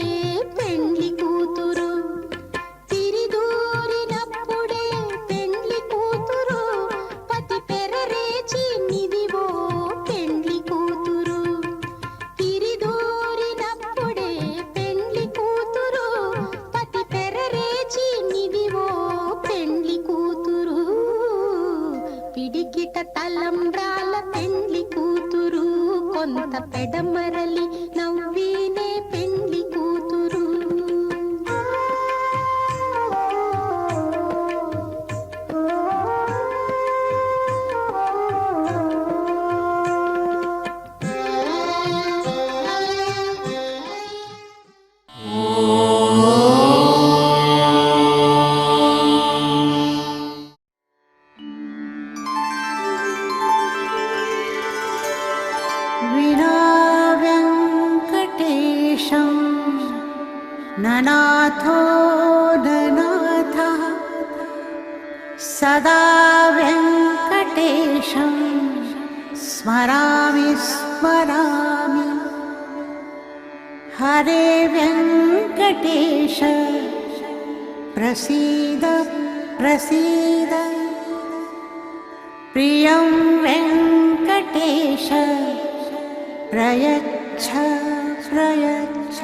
పెండ్లి కూతురు. తిరిదూరినప్పుడే పెండ్లి కూతురు, పతి పెరరేచి నిదివో పెండ్లి కూతురు. తిరిదూరినప్పుడే పెండ్లి కూతురు, పతి పెరరేచి నిదివో పెండ్లి కూతురు. పిడికిట తలంబ్రాల పెండ్లి కూతురు, కొంత పెడమరలి నవ్వినే పెండ్లి కూతురు. विना वेङ्कटेशं ननाथो ननाथः, सदा वेङ्कटेशं स्मरामि स्मरामि. हरे वेङ्कटेश प्रसीद प्रसीद, प्रियं वेङ्कटेश प्रयच्छ प्रयच्छ.